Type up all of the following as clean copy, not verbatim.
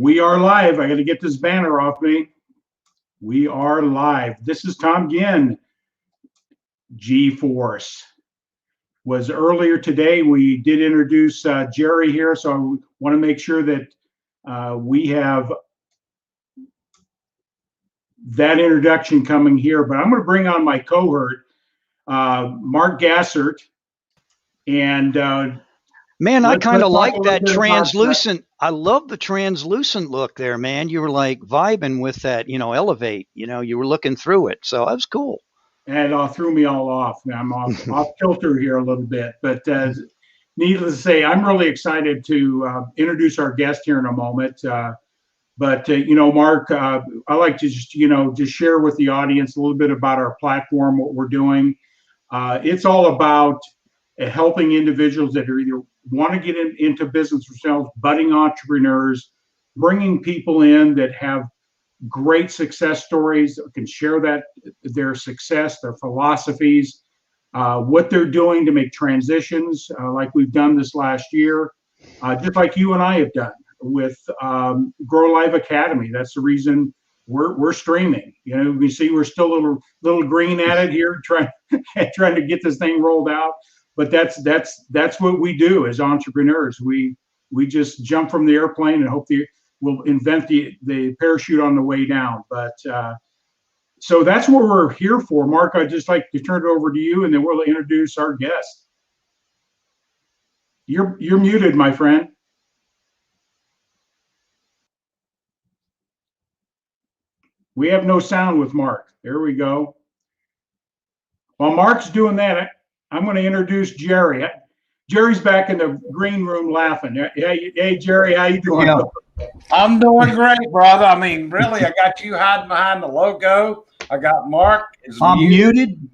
We are live. I got to get this banner off me. We are live. This is Tom Ginn. G-Force was earlier today. We did introduce Jerry here, so I want to make sure that we have that introduction coming here. But I'm going to bring on my cohort, Mark Gassert, and man, I kind of like that translucent. I love the translucent look there, man. You were like vibing with that, elevate. You were looking through it, so that was cool. And threw me all off. I'm off kilter here a little bit, but needless to say, I'm really excited to introduce our guest here in a moment. But Mark, I like to just share with the audience a little bit about our platform, what we're doing. It's all about helping individuals that are either want to get into business themselves, budding entrepreneurs, bringing people in that have great success stories, can share their success, their philosophies, what they're doing to make transitions, like we've done this last year, just like you and I have done with Grow Live Academy. That's the reason we're streaming. You see we're still a little green at it here, trying to get this thing rolled out. But that's what we do as entrepreneurs. We just jump from the airplane and hope we'll invent the parachute on the way down. But so that's what we're here for. Mark, I'd just like to turn it over to you, and then we'll introduce our guest. You're muted, my friend. We have no sound with Mark. There we go. While Mark's doing that, I'm going to introduce Jerry. Jerry's back in the green room laughing. Hey, Jerry, how you doing? Yeah. I'm doing great, brother. I mean, really, I got you hiding behind the logo. I got Mark. I'm muted.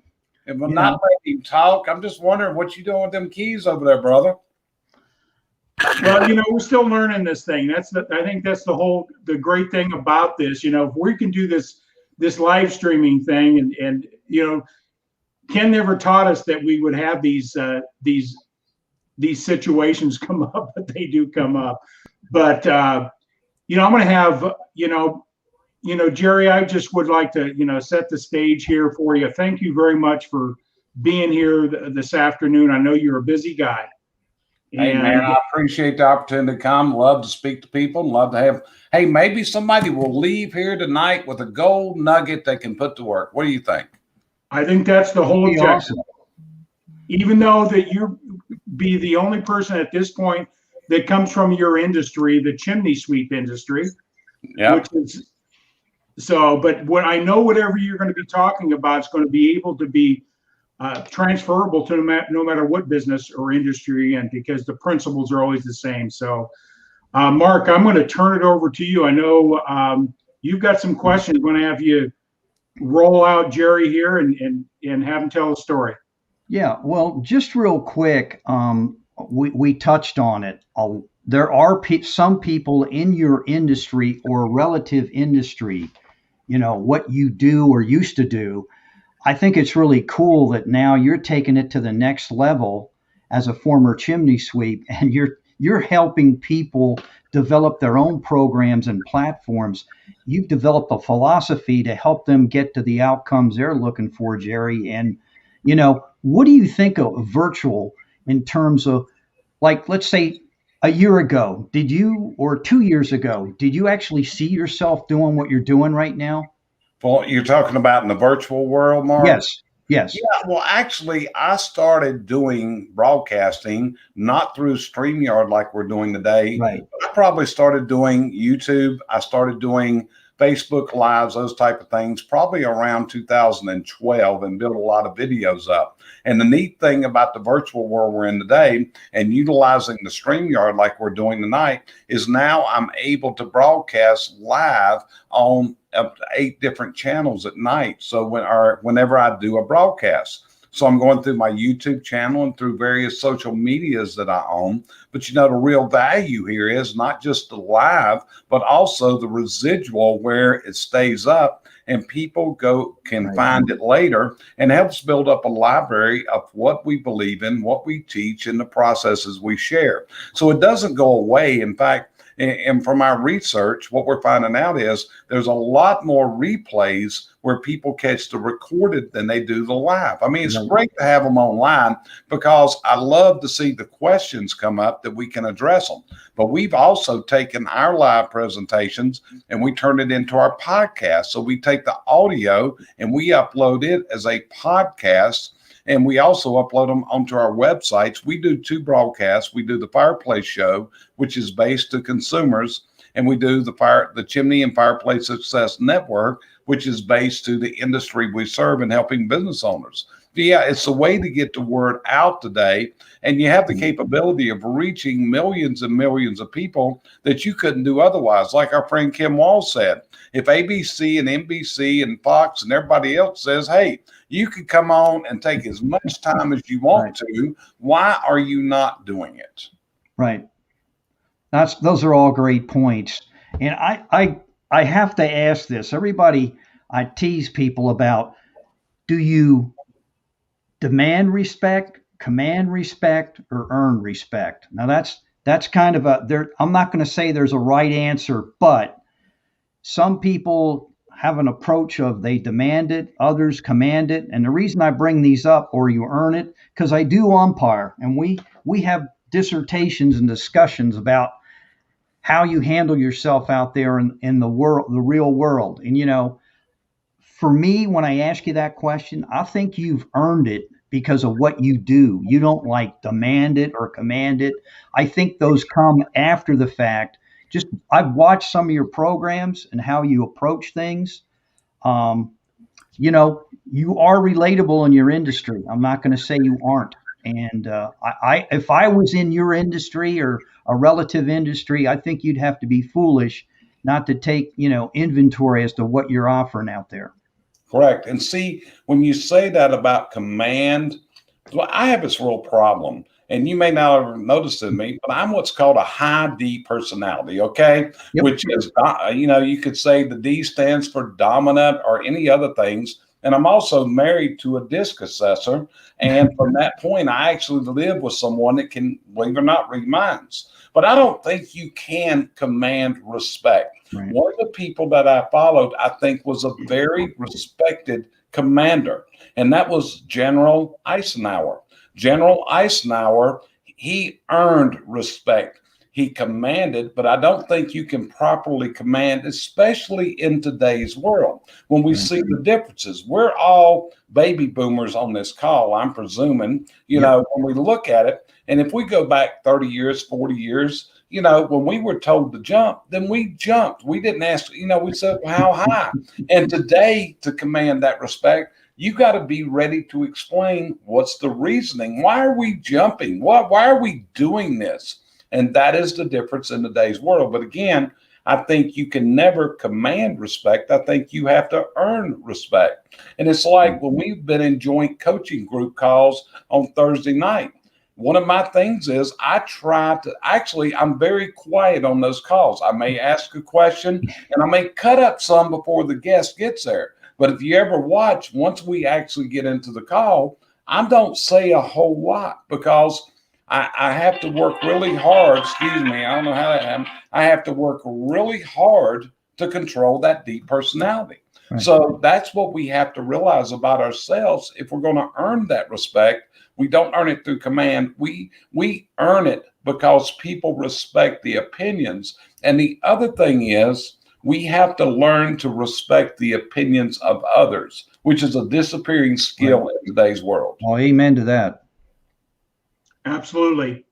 And we're not letting him talk. I'm just wondering what you doing with them keys over there, brother. Well, we're still learning this thing. I think that's the great thing about this. If we can do this live streaming thing, and Ken never taught us that we would have these situations come up, but they do come up. But I'm going to have Jerry. I just would like to set the stage here for you. Thank you very much for being here this afternoon. I know you're a busy guy. Hey, man, I appreciate the opportunity to come. Love to speak to people. Love to have. Hey, maybe somebody will leave here tonight with a gold nugget they can put to work. What do you think? I think that's the whole objective. Awesome. Even though that you be the only person at this point that comes from your industry, the chimney sweep industry. Yeah. Which is but what I know, whatever you're going to be talking about is going to be able to be transferable to no matter what business or industry, and because the principles are always the same. So, Mark, I'm going to turn it over to you. I know you've got some questions. I'm going to have you roll out Jerry here and have him tell a story. Yeah, well, just real quick, we touched on it. There are some people in your industry or relative industry, what you do or used to do. I think it's really cool that now you're taking it to the next level as a former chimney sweep, and you're helping people develop their own programs and platforms. You've developed a philosophy to help them get to the outcomes they're looking for, Jerry. And, what do you think of virtual in terms of, like, let's say a year ago, or 2 years ago, did you actually see yourself doing what you're doing right now? Well, you're talking about in the virtual world, Mark? Yes. Yeah, well, actually, I started doing broadcasting, not through StreamYard like we're doing today. Right. I probably started doing YouTube. I started doing Facebook Lives, those type of things, probably around 2012, and built a lot of videos up. And the neat thing about the virtual world we're in today and utilizing the StreamYard like we're doing tonight is now I'm able to broadcast live on up to 8 different channels at night. So whenever I do a broadcast. So I'm going through my YouTube channel and through various social medias that I own. But the real value here is not just the live, but also the residual where it stays up and people can find it later, and helps build up a library of what we believe in, what we teach, and the processes we share. So it doesn't go away. In fact, And from our research, what we're finding out is there's a lot more replays where people catch the recorded than they do the live. I mean, it's great to have them online because I love to see the questions come up that we can address them. But we've also taken our live presentations and we turn it into our podcast. So we take the audio and we upload it as a podcast. And we also upload them onto our websites. We do 2 broadcasts. We do the Fireplace Show, which is based to consumers, and we do the Chimney and Fireplace Success Network, which is based to the industry we serve and helping business owners. Yeah, it's a way to get the word out today, and you have the capability of reaching millions and millions of people that you couldn't do otherwise. Like our friend Kim Wall said, if ABC and NBC and Fox and everybody else says, hey, you can come on and take as much time as you want to, why are you not doing it? Right. Those are all great points. And I have to ask this. Everybody, I tease people about, do you demand respect, command respect, or earn respect? Now that's kind of I'm not going to say there's a right answer, but some people have an approach of they demand it, others command it. And the reason I bring these up, or you earn it, because I do umpire, and we have dissertations and discussions about how you handle yourself out there in the world, the real world. And for me, when I ask you that question, I think you've earned it because of what you do. You don't like demand it or command it. I think those come after the fact. I've watched some of your programs and how you approach things. You are relatable in your industry. I'm not going to say you aren't. And if I was in your industry or a relative industry, I think you'd have to be foolish not to take, inventory as to what you're offering out there. Correct. And see, when you say that about command, well, I have this real problem. And you may not have noticed in me, but I'm what's called a high D personality, okay? Yep. Which is, you could say the D stands for dominant or any other things. And I'm also married to a disc assessor. And from that point, I actually live with someone that can, believe it or not, read minds. But I don't think you can command respect. Right. One of the people that I followed, I think, was a very respected commander, and that was General Isenhour. General Isenhour, he earned respect. He commanded, but I don't think you can properly command, especially in today's world. When we see the differences, we're all baby boomers on this call, I'm presuming, when we look at it. And if we go back 30 years, 40 years, when we were told to jump, then we jumped. We didn't ask, we said, well, how high? And today, to command that respect, you got to be ready to explain what's the reasoning. Why are we jumping? Why are we doing this? And that is the difference in today's world. But again, I think you can never command respect. I think you have to earn respect. And it's like when we've been in joint coaching group calls on Thursday night, one of my things is I'm very quiet on those calls. I may ask a question and I may cut up some before the guest gets there. But if you ever watch, once we actually get into the call, I don't say a whole lot because I have to work really hard. Excuse me. I don't know how that happened. I have to work really hard to control that deep personality. Right. So that's what we have to realize about ourselves. If we're going to earn that respect, we don't earn it through command. We earn it because people respect the opinions. And the other thing is we have to learn to respect the opinions of others, which is a disappearing skill in today's world. Well, amen to that. Absolutely.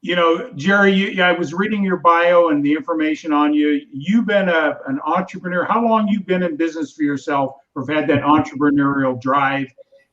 Jerry, I was reading your bio and the information on you. You've been an entrepreneur. How long you been in business for yourself or have had that entrepreneurial drive?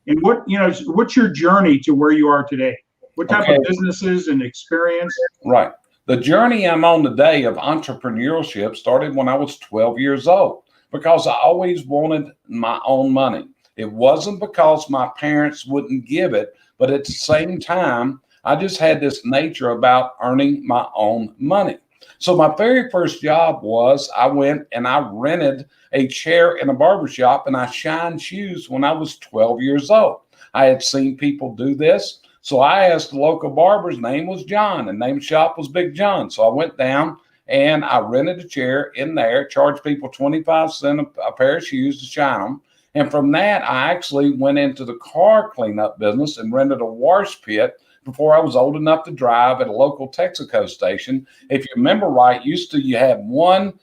And what's your journey to where you are today? What type of businesses and experience? Right. The journey I'm on today of entrepreneurship started when I was 12 years old because I always wanted my own money. It wasn't because my parents wouldn't give it, but at the same time, I just had this nature about earning my own money. So my very first job was I went and I rented a chair in a barbershop and I shined shoes when I was 12 years old. I had seen people do this. So I asked the local barber's name was John and name shop was Big John. So I went down and I rented a chair in there, charged people 25 cents a pair of shoes to shine them. And from that, I actually went into the car cleanup business and rented a wash pit before I was old enough to drive at a local Texaco station. If you remember right, used to you had one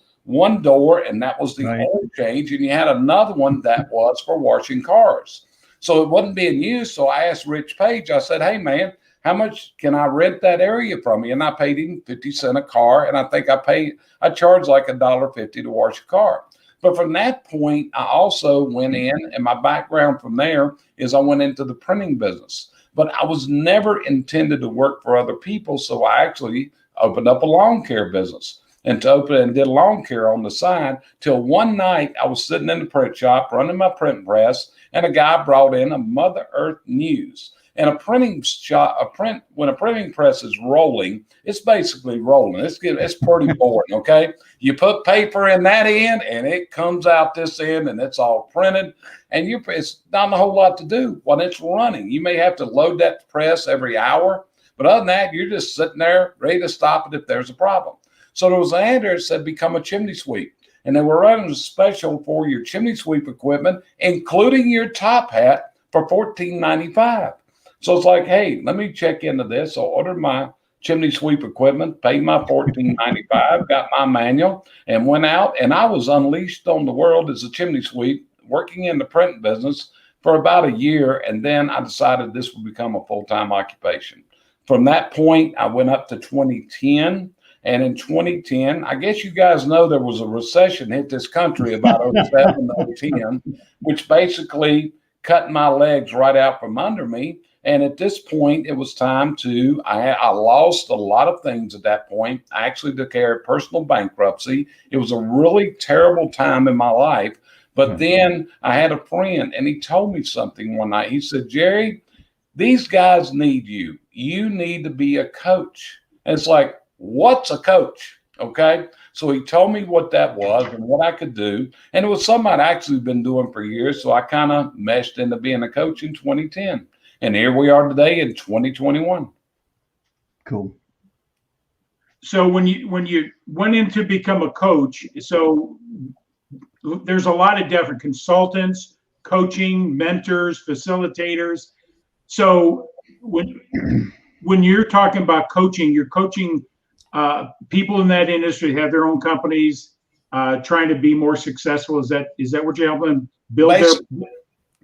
door, and that was the Right. oil change, and you had another one that was for washing cars. So it wasn't being used. So I asked Rich Page, I said, hey man, how much can I rent that area from you? And I paid him 50 cents a car. And I think I charged like $1.50 to wash a car. But from that point, I also went in, and my background from there is I went into the printing business. But I was never intended to work for other people. So I actually opened up a lawn care business and did lawn care on the side till one night I was sitting in the print shop running my print press, and a guy brought in a Mother Earth News. And when a printing press is rolling, it's basically rolling. It's pretty boring, okay? You put paper in that end, and it comes out this end, and it's all printed. And it's not a whole lot to do when it's running. You may have to load that press every hour, but other than that, you're just sitting there ready to stop it if there's a problem. So there was an ad that said, become a chimney sweep. And they were running a special for your chimney sweep equipment, including your top hat, for $14.95. So it's like, hey, let me check into this. So I ordered my chimney sweep equipment, paid my $14.95, got my manual, and went out. And I was unleashed on the world as a chimney sweep, working in the print business for about a year. And then I decided this would become a full-time occupation. From that point, I went up to 2010. And in 2010, I guess you guys know there was a recession hit this country about 07, 010, which basically cut my legs right out from under me. And at this point, it was time I lost a lot of things at that point. I actually declared personal bankruptcy. It was a really terrible time in my life. But then I had a friend, and he told me something one night. He said, Jerry, these guys need you. You need to be a coach. And it's like, what's a coach? Okay. So he told me what that was and what I could do. And it was something I'd actually been doing for years. So I kind of meshed into being a coach in 2010. And here we are today in 2021. Cool. So when you went in to become a coach, so there's a lot of different consultants, coaching, mentors, facilitators. So when you're talking about coaching, you're coaching people in that industry have their own companies, trying to be more successful. Is that what you're helping build their?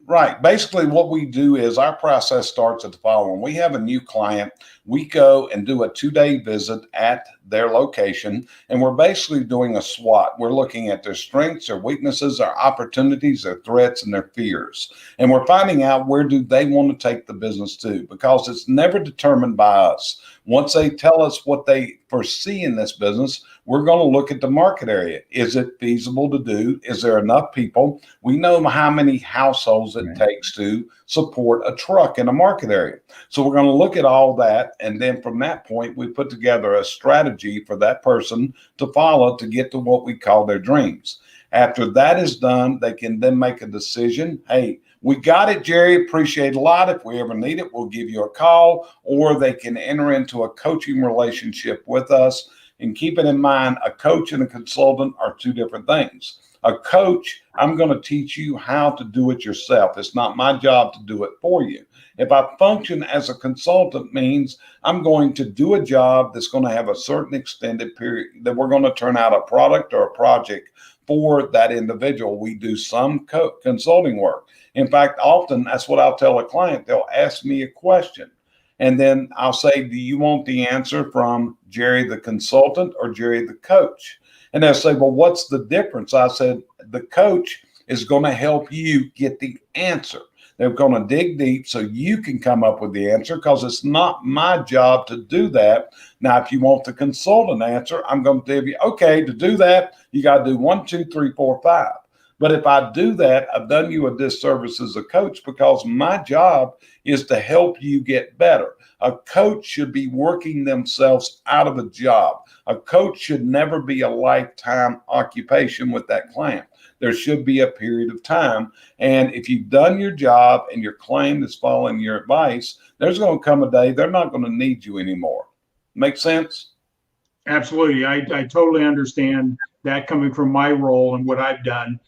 Right. Basically, what we do is our process starts at the following. We have a new client. We go and do a 2-day visit at their location, and we're basically doing a SWOT. We're looking at their strengths, their weaknesses, their opportunities, their threats, and their fears. And we're finding out where do they want to take the business to, because it's never determined by us. Once they tell us what they foresee in this business, we're going to look at the market area. Is it feasible to do? Is there enough people? We know how many households it takes to support a truck in a market area. So we're going to look at all that. And then from that point, we put together a strategy for that person to follow to get to what we call their dreams. After that is done, they can then make a decision. Hey, we got it, Jerry. Appreciate a lot. If we ever need it, we'll give you a call, or they can enter into a coaching relationship with us. And keep it in mind, a coach and a consultant are two different things. A coach, I'm going to teach you how to do it yourself. It's not my job to do it for you. If I function as a consultant, means I'm going to do a job that's going to have a certain extended period, that we're going to turn out a product or a project for that individual. We do some consulting work. In fact, often that's what I'll tell a client. They'll ask me a question, and then I'll say, do you want the answer from Jerry the consultant or Jerry the coach? And they'll say, well, what's the difference? I said, the coach is going to help you get the answer. They're going to dig deep so you can come up with the answer, because it's not my job to do that. Now, if you want the consultant answer, I'm going to tell you, okay, to do that, you got to do 1, 2, 3, 4, 5. But if I do that, I've done you a disservice as a coach, because my job is to help you get better. A coach should be working themselves out of a job. A coach should never be a lifetime occupation with that client. There should be a period of time. And if you've done your job and your client is following your advice, there's going to come a day they're not going to need you anymore. Make sense? Absolutely. I totally understand that coming from my role and what I've done,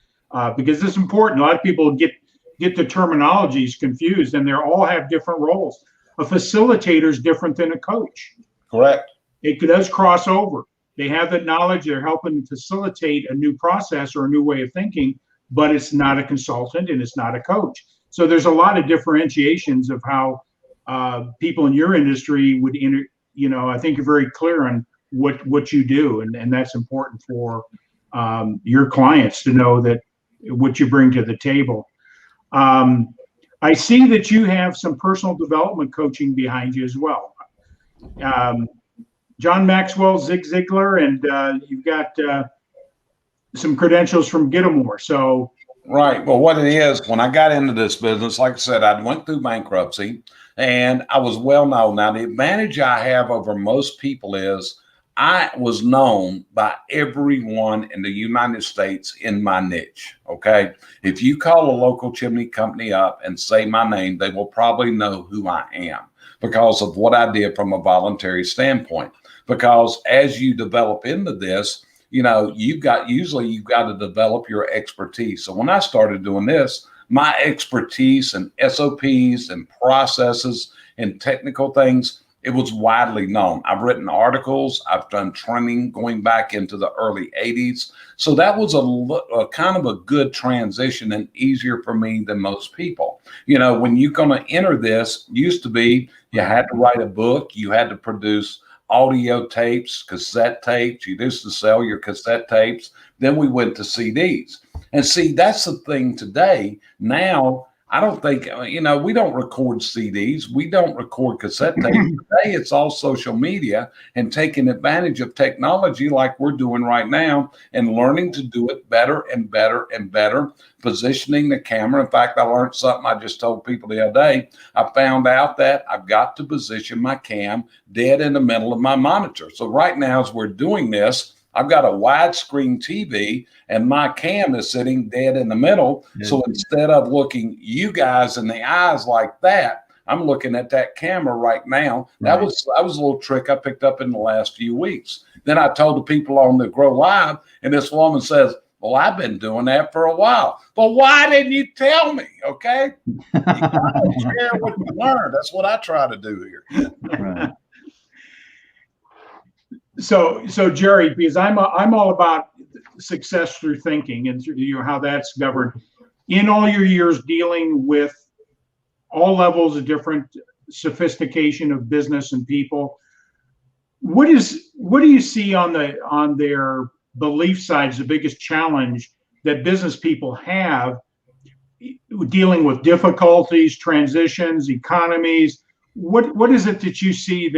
because it's important. A lot of people get the terminologies confused, and they all have different roles. A facilitator is different than a coach. Correct. It does cross over. They have the knowledge. They're helping facilitate a new process or a new way of thinking, but it's not a consultant and it's not a coach. So there's a lot of differentiations of how people in your industry would I think you're very clear on what you do, and that's important for your clients to know that what you bring to the table. I see that you have some personal development coaching behind you as well. John Maxwell, Zig Ziglar, and you've got some credentials from Isenhour. So, right. Well, what it is, when I got into this business, like I said, I went through bankruptcy and I was well known. Now, the advantage I have over most people is I was known by everyone in the United States in my niche. Okay. If you call a local chimney company up and say my name, they will probably know who I am because of what I did from a voluntary standpoint. Because as you develop into this, you've got to develop your expertise. So when I started doing this, my expertise and SOPs and processes and technical things, it was widely known. I've written articles. I've done training going back into the early 80s. So that was a kind of a good transition and easier for me than most people. When you're going to enter this, used to be you had to write a book. You had to produce audio tapes, cassette tapes. You used to sell your cassette tapes. Then we went to CDs. And see, that's the thing today. Now, I don't think, we don't record CDs. We don't record cassette tapes. Today, it's all social media and taking advantage of technology like we're doing right now and learning to do it better and better and better, positioning the camera. In fact, I learned something I just told people the other day. I found out that I've got to position my cam dead in the middle of my monitor. So right now, as we're doing this, I've got a widescreen TV and my cam is sitting dead in the middle. Yeah. So instead of looking you guys in the eyes like that, I'm looking at that camera right now. Right. That was a little trick I picked up in the last few weeks. Then I told the people on the Grow Live, and this woman says, well, I've been doing that for a while. But why didn't you tell me? Okay. You gotta share what you learned. That's what I try to do here. Right. So Jerry, because I'm all about success through thinking and through how that's governed. In all your years dealing with all levels of different sophistication of business and people, what do you see on their belief sides the biggest challenge that business people have dealing with difficulties, transitions, economies? What is it that you see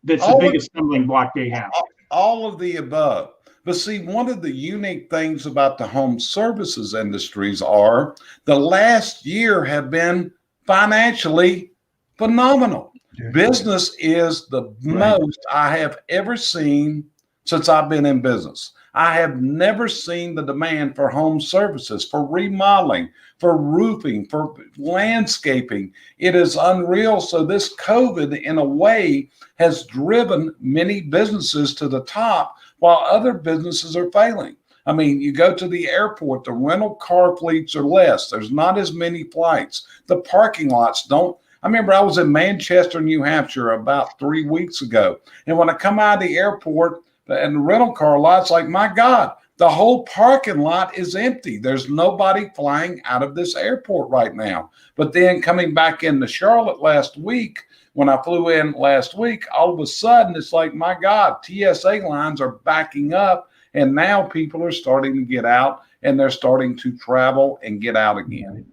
that's the biggest stumbling block they have? All of the above. But see, one of the unique things about the home services industries are the last year have been financially phenomenal. Yeah. Business is the most I have ever seen since I've been in business. I have never seen the demand for home services, for remodeling, for roofing, for landscaping. It is unreal. So this COVID, in a way, has driven many businesses to the top while other businesses are failing. I mean, you go to the airport, the rental car fleets are less. There's not as many flights. The parking lots don't. I remember I was in Manchester, New Hampshire about 3 weeks ago. And when I come out of the airport, and the rental car lot's like, my God, the whole parking lot is empty. There's nobody flying out of this airport right now. But then coming back into Charlotte last week, when I flew in last week, all of a sudden it's like, my God, TSA lines are backing up. And now people are starting to get out and they're starting to travel and get out again.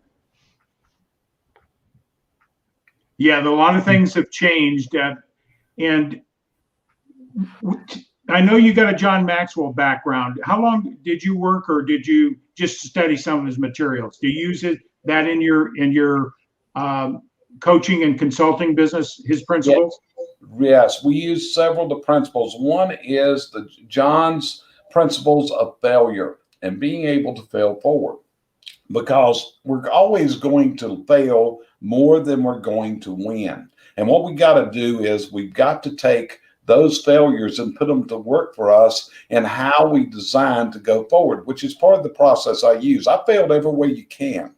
Yeah, a lot of things have changed. And I know you got a John Maxwell background. How long did you work, or did you just study some of his materials? Do you use that in your coaching and consulting business, his principles? Yes, we use several of the principles. One is John's principles of failure and being able to fail forward, because we're always going to fail more than we're going to win. And what we got to do is we've got to take those failures and put them to work for us and how we design to go forward, which is part of the process I use. I failed every way you can.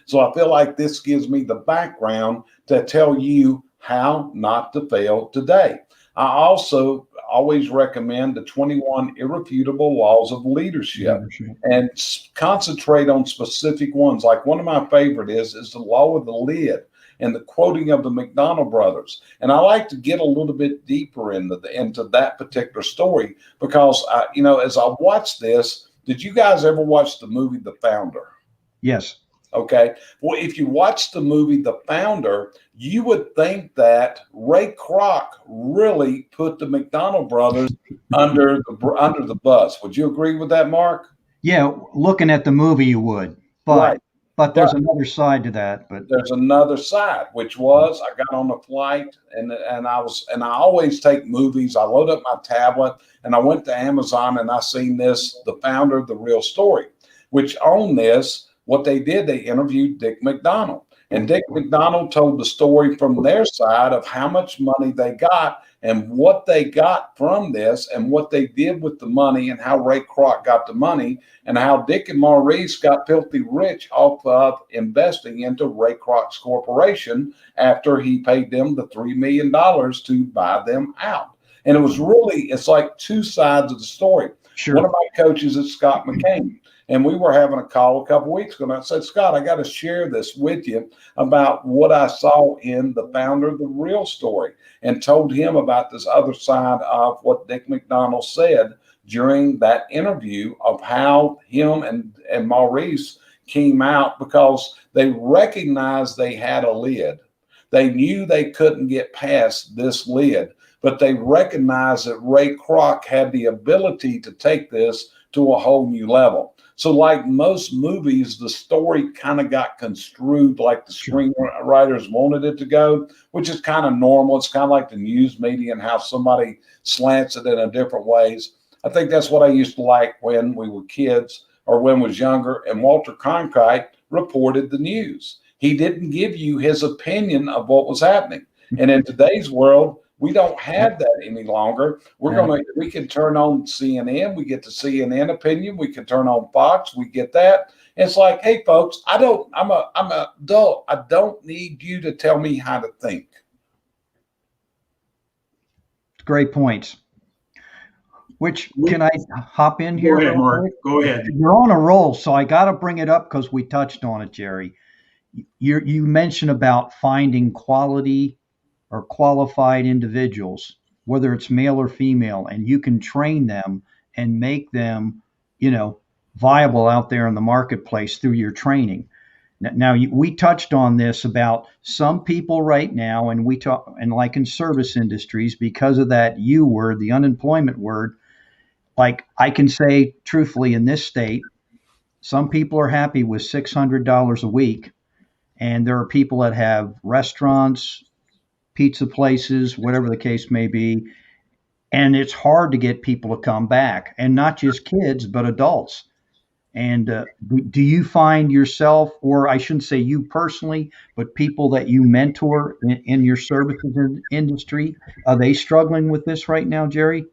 So I feel like this gives me the background to tell you how not to fail today. I also always recommend the 21 irrefutable laws of leadership and concentrate on specific ones. Like one of my favorite is the law of the lid and the quoting of the McDonald brothers. And I like to get a little bit deeper into that particular story because, as I watched this, did you guys ever watch the movie The Founder? Yes. Okay. Well, if you watch the movie The Founder, you would think that Ray Kroc really put the McDonald brothers under the bus. Would you agree with that, Mark? Yeah, looking at the movie, you would, Right. but there's another side to that. But there's another side, which was I got on a flight and I always take movies. I load up my tablet and I went to Amazon and I seen this, The Founder, The Real Story, which on this. What they did, they interviewed Dick McDonald. And Dick McDonald told the story from their side of how much money they got and what they got from this and what they did with the money and how Ray Kroc got the money and how Dick and Maurice got filthy rich off of investing into Ray Kroc's corporation after he paid them the $3 million to buy them out. And it's like two sides of the story. Sure. One of my coaches is Scott McCain. And we were having a call a couple of weeks ago, and I said, Scott, I got to share this with you about what I saw in The Founder, The Real Story, and told him about this other side of what Dick McDonald said during that interview of how him and Maurice came out because they recognized they had a lid. They knew they couldn't get past this lid, but they recognized that Ray Kroc had the ability to take this to a whole new level. So like most movies, the story kind of got construed like the screenwriters wanted it to go, which is kind of normal. It's kind of like the news media and how somebody slants it in a different ways. I think that's what I used to like when we were kids or when we was younger and Walter Cronkite reported the news. He didn't give you his opinion of what was happening. And in today's world, we don't have that any longer. We can turn on CNN. We get the CNN opinion. We can turn on Fox. We get that. It's like, hey, folks, I'm an adult. I don't need you to tell me how to think. Great points. Can I hop in here? Go ahead, Mark. Go ahead. You're on a roll, so I got to bring it up because we touched on it, Jerry. You mentioned about finding quality or qualified individuals, whether it's male or female, and you can train them and make them, viable out there in the marketplace through your training. Now we touched on this about some people right now, and like in service industries, because of that U word, the unemployment word, like I can say truthfully in this state, some people are happy with $600 a week, and there are people that have restaurants, pizza places, whatever the case may be. And it's hard to get people to come back, and not just kids, but adults. And do you find yourself, or I shouldn't say you personally, but people that you mentor in your services industry, are they struggling with this right now, Jerry?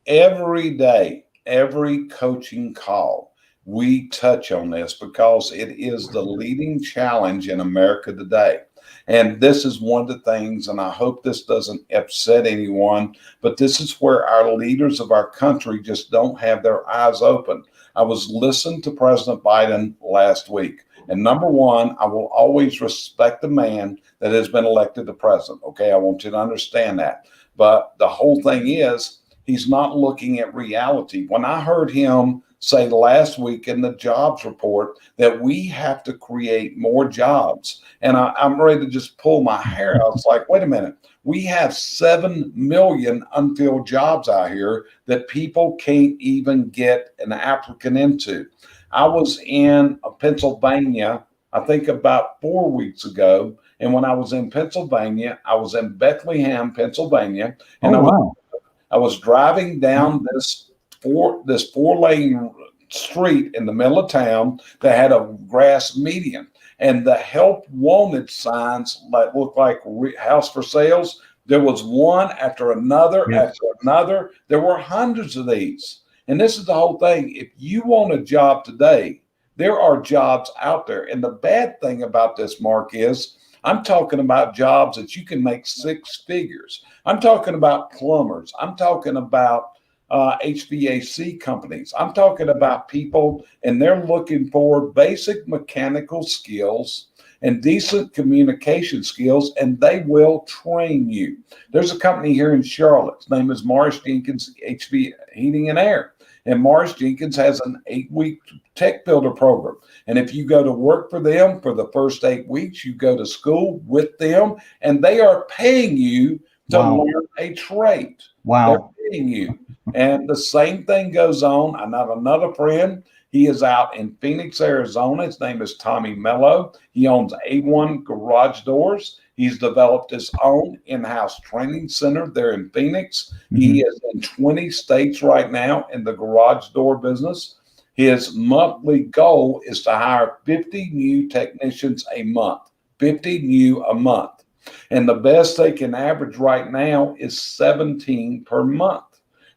Every day, every coaching call, we touch on this because it is the leading challenge in America today. And this is one of the things, and I hope this doesn't upset anyone, but this is where our leaders of our country just don't have their eyes open. I was listening to President Biden last week. And number one, I will always respect the man that has been elected the president. Okay, I want you to understand that. But the whole thing is, he's not looking at reality. When I heard him say last week in the jobs report that we have to create more jobs, and I'm ready to just pull my hair out. It's like, wait a minute. We have 7 million unfilled jobs out here that people can't even get an applicant into. I was in Pennsylvania, I think about 4 weeks ago. And when I was in Pennsylvania, I was in Bethlehem, Pennsylvania. And I was driving down this 4-lane street in the middle of town that had a grass median. And the help wanted signs that looked like house for sales, There was one after another Yes. after another. There were hundreds of these. And this is the whole thing. If you want a job today, there are jobs out there. And the bad thing about this, Mark, is I'm talking about jobs that you can make six figures. I'm talking about plumbers. I'm talking about HVAC companies. I'm talking about people, and they're looking for basic mechanical skills and decent communication skills, and they will train you. There's a company here in Charlotte. Its name is Morris Jenkins HV Heating and Air. And Morris Jenkins has an 8-week tech builder program. And if you go to work for them for the first 8 weeks, you go to school with them, and they are paying you to learn a trade. Wow. They're paying you. And the same thing goes on. I have another friend. He is out in Phoenix, Arizona. His name is Tommy Mello. He owns A1 Garage Doors. He's developed his own in-house training center there in Phoenix. He is in 20 states right now in the garage door business. His monthly goal is to hire 50 new technicians a month, 50 new a month. And the best they can average right now is 17 per month.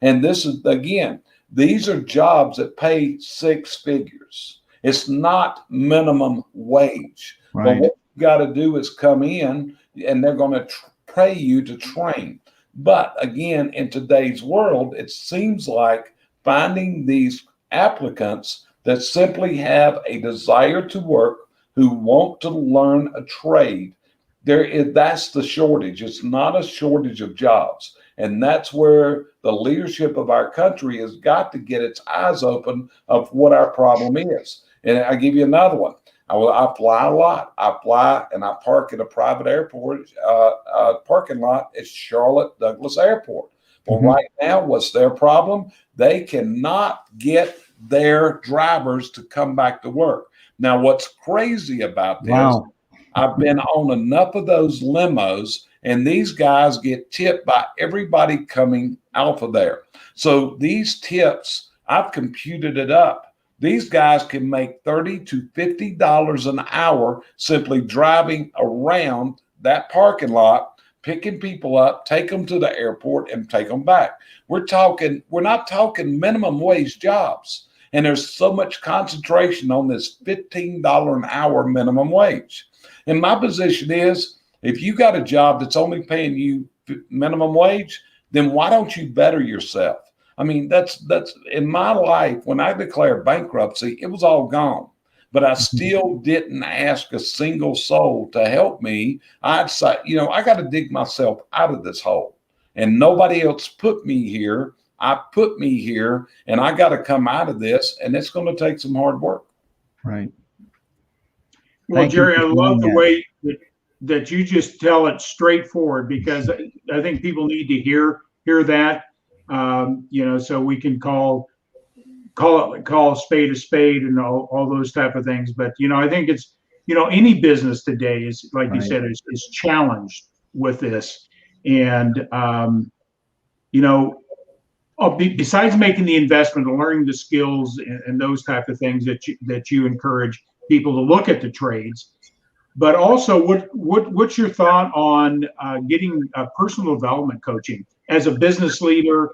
And this is, again, these are jobs that pay six figures. It's not minimum wage. Right. But what you got to do is come in, and they're going to pay you to train. But again, in today's world, it seems like finding these applicants that simply have a desire to work, who want to learn a trade, that's the shortage. It's not a shortage of jobs. And that's where the leadership of our country has got to get its eyes open of what our problem is. And I'll give you another one. I fly a lot. I fly and I park at a private airport parking lot at Charlotte Douglas Airport. Well, right now, what's their problem? They cannot get their drivers to come back to work. Now, what's crazy about this, I've been on enough of those limos, and these guys get tipped by everybody coming out of there. So these tips, I've computed it up. These guys can make $30 to $50 an hour simply driving around that parking lot, picking people up, take them to the airport, and take them back. We're not talking minimum wage jobs. And there's so much concentration on this $15 an hour minimum wage. And my position is, if you got a job that's only paying you minimum wage, then why don't you better yourself? I mean, that's in my life, when I declared bankruptcy, it was all gone. But I still didn't ask a single soul to help me. I'd say, I got to dig myself out of this hole. And nobody else put me here. I put me here, and I got to come out of this, and it's going to take some hard work. Right. Well, Jerry, I love the way that you just tell it straightforward, because I think people need to hear that, so we can call a spade and all those type of things. But, I think it's, any business today is, like you said, is challenged with this. And, besides making the investment and learning the skills and those type of things that you encourage people to look at the trades, but also what's your thought on getting personal development coaching as a business leader,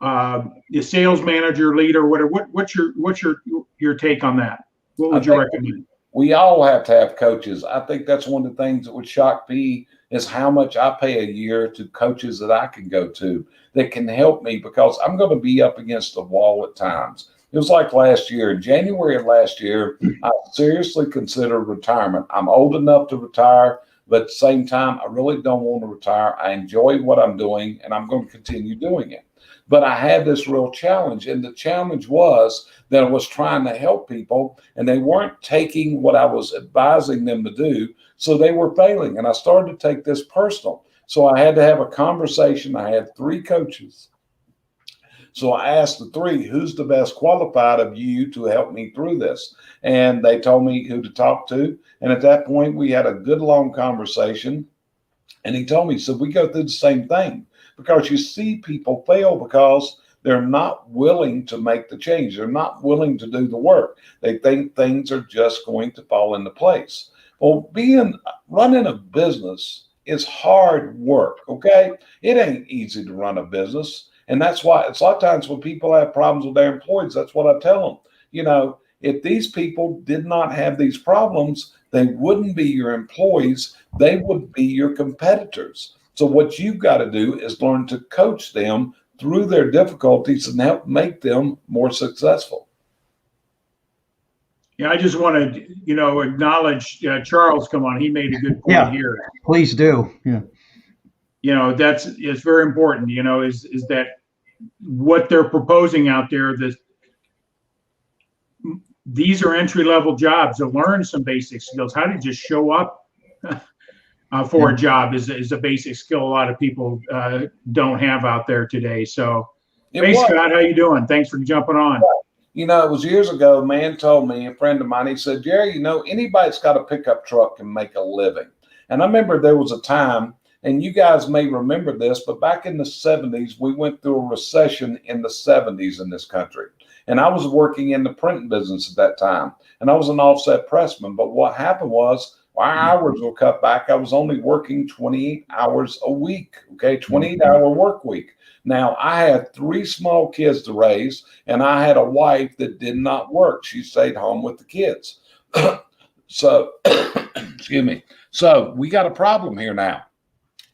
a sales manager, leader, whatever? What's your take on that? What would you recommend? We all have to have coaches. I think that's one of the things that would shock me, is how much I pay a year to coaches that I can go to that can help me, because I'm going to be up against the wall at times. It was like last year, in January of last year, I seriously considered retirement. I'm old enough to retire, but at the same time, I really don't want to retire. I enjoy what I'm doing, and I'm going to continue doing it. But I had this real challenge, and the challenge was that I was trying to help people, and they weren't taking what I was advising them to do, so they were failing. And I started to take this personal. So I had to have a conversation. I had 3 coaches. So I asked the 3, who's the best qualified of you to help me through this? And they told me who to talk to. And at that point, we had a good long conversation. And he told me, so we go through the same thing, because you see people fail because they're not willing to make the change. They're not willing to do the work. They think things are just going to fall into place. Well, running a business is hard work. Okay. It ain't easy to run a business. And that's why it's a lot of times when people have problems with their employees, that's what I tell them. If these people did not have these problems, they wouldn't be your employees. They would be your competitors. So what you've got to do is learn to coach them through their difficulties and help make them more successful. Yeah, I just want to, acknowledge Charles. Come on, he made a good point here. Please do. Yeah. It's very important. Is that what they're proposing out there? These are entry-level jobs to learn some basic skills. How to just show up for a job is a basic skill a lot of people don't have out there today. So, hey, Scott, how you doing? Thanks for jumping on. It was years ago, a man told me, a friend of mine, he said, Jerry, anybody that's got a pickup truck can make a living. And I remember there was a time, and you guys may remember this, but back in the 70s, we went through a recession in the 70s in this country. And I was working in the printing business at that time, and I was an offset pressman. But what happened was our hours were cut back. I was only working 28 hours a week, 28-hour work week. Now, I had 3 small kids to raise, and I had a wife that did not work. She stayed home with the kids. So, excuse me. So we got a problem here now.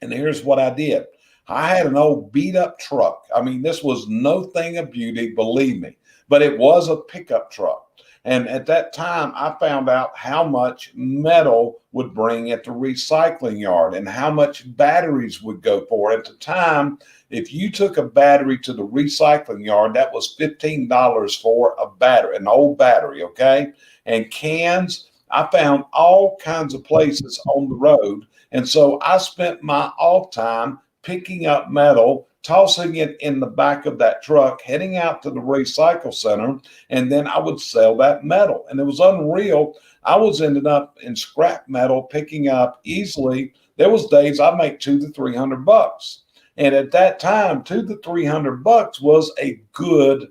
And here's what I did. I had an old beat up truck. I mean, this was no thing of beauty, believe me, but it was a pickup truck. And at that time, I found out how much metal would bring at the recycling yard and how much batteries would go for. At the time, if you took a battery to the recycling yard, that was $15 for a battery, an old battery, okay? And cans, I found all kinds of places on the road. And so I spent my off time picking up metal, tossing it in the back of that truck, heading out to the recycle center, and then I would sell that metal. And it was unreal. I was ending up in scrap metal, picking up easily. There was days I make $200 to $300. And at that time, $200 to $300 was a good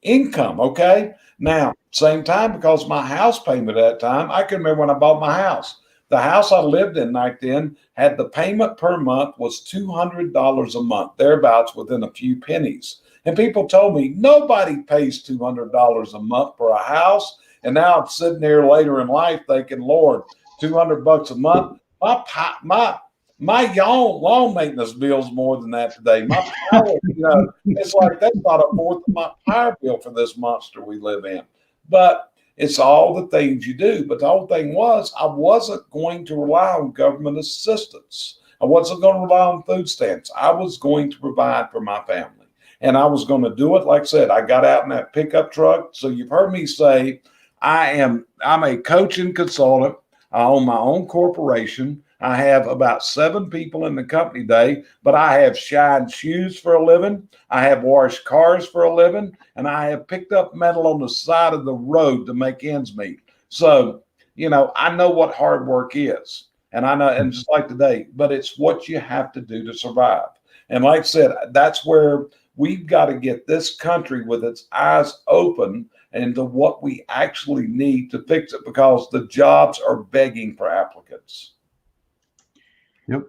income, okay? Now, same time, because my house payment at that time, I can remember when I bought my house. The house I lived in back then had the payment per month was $200 a month, thereabouts within a few pennies. And people told me nobody pays $200 a month for a house. And now I'm sitting there later in life thinking, Lord, $200 a month. My lawn maintenance bill's more than that today. My power, it's like that's about a fourth of my power bill for this monster we live in. But it's all the things you do. But the whole thing was, I wasn't going to rely on government assistance. I wasn't going to rely on food stamps. I was going to provide for my family. And I was going to do it. Like I said, I got out in that pickup truck. So you've heard me say, I'm a coach and consultant. I own my own corporation. I have about 7 people in the company today, but I have shined shoes for a living. I have washed cars for a living, and I have picked up metal on the side of the road to make ends meet. So, I know what hard work is, and I know, and just like today, but it's what you have to do to survive. And like I said, that's where we've got to get this country with its eyes open into what we actually need to fix it, because the jobs are begging for applicants. Yep.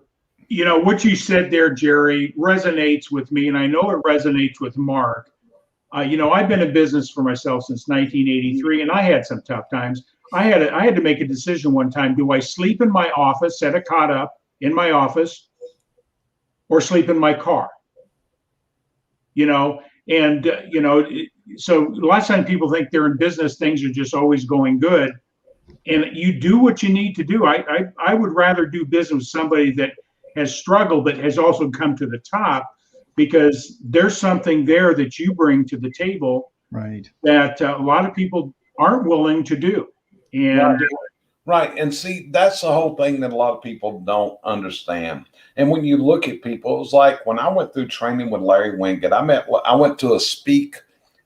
What you said there, Jerry, resonates with me, and I know it resonates with Mark. I've been in business for myself since 1983, and I had some tough times. I had to make a decision one time. Do I sleep in my office, set a cot up in my office, or sleep in my car? So a lot of times people think they're in business, things are just always going good. And you do what you need to do. I would rather do business with somebody that has struggled but has also come to the top, because there's something there that you bring to the table, right, that a lot of people aren't willing to do. And right. And see, that's the whole thing that a lot of people don't understand. And when you look at people, it was like when I went through training with Larry Winget, I went to a speak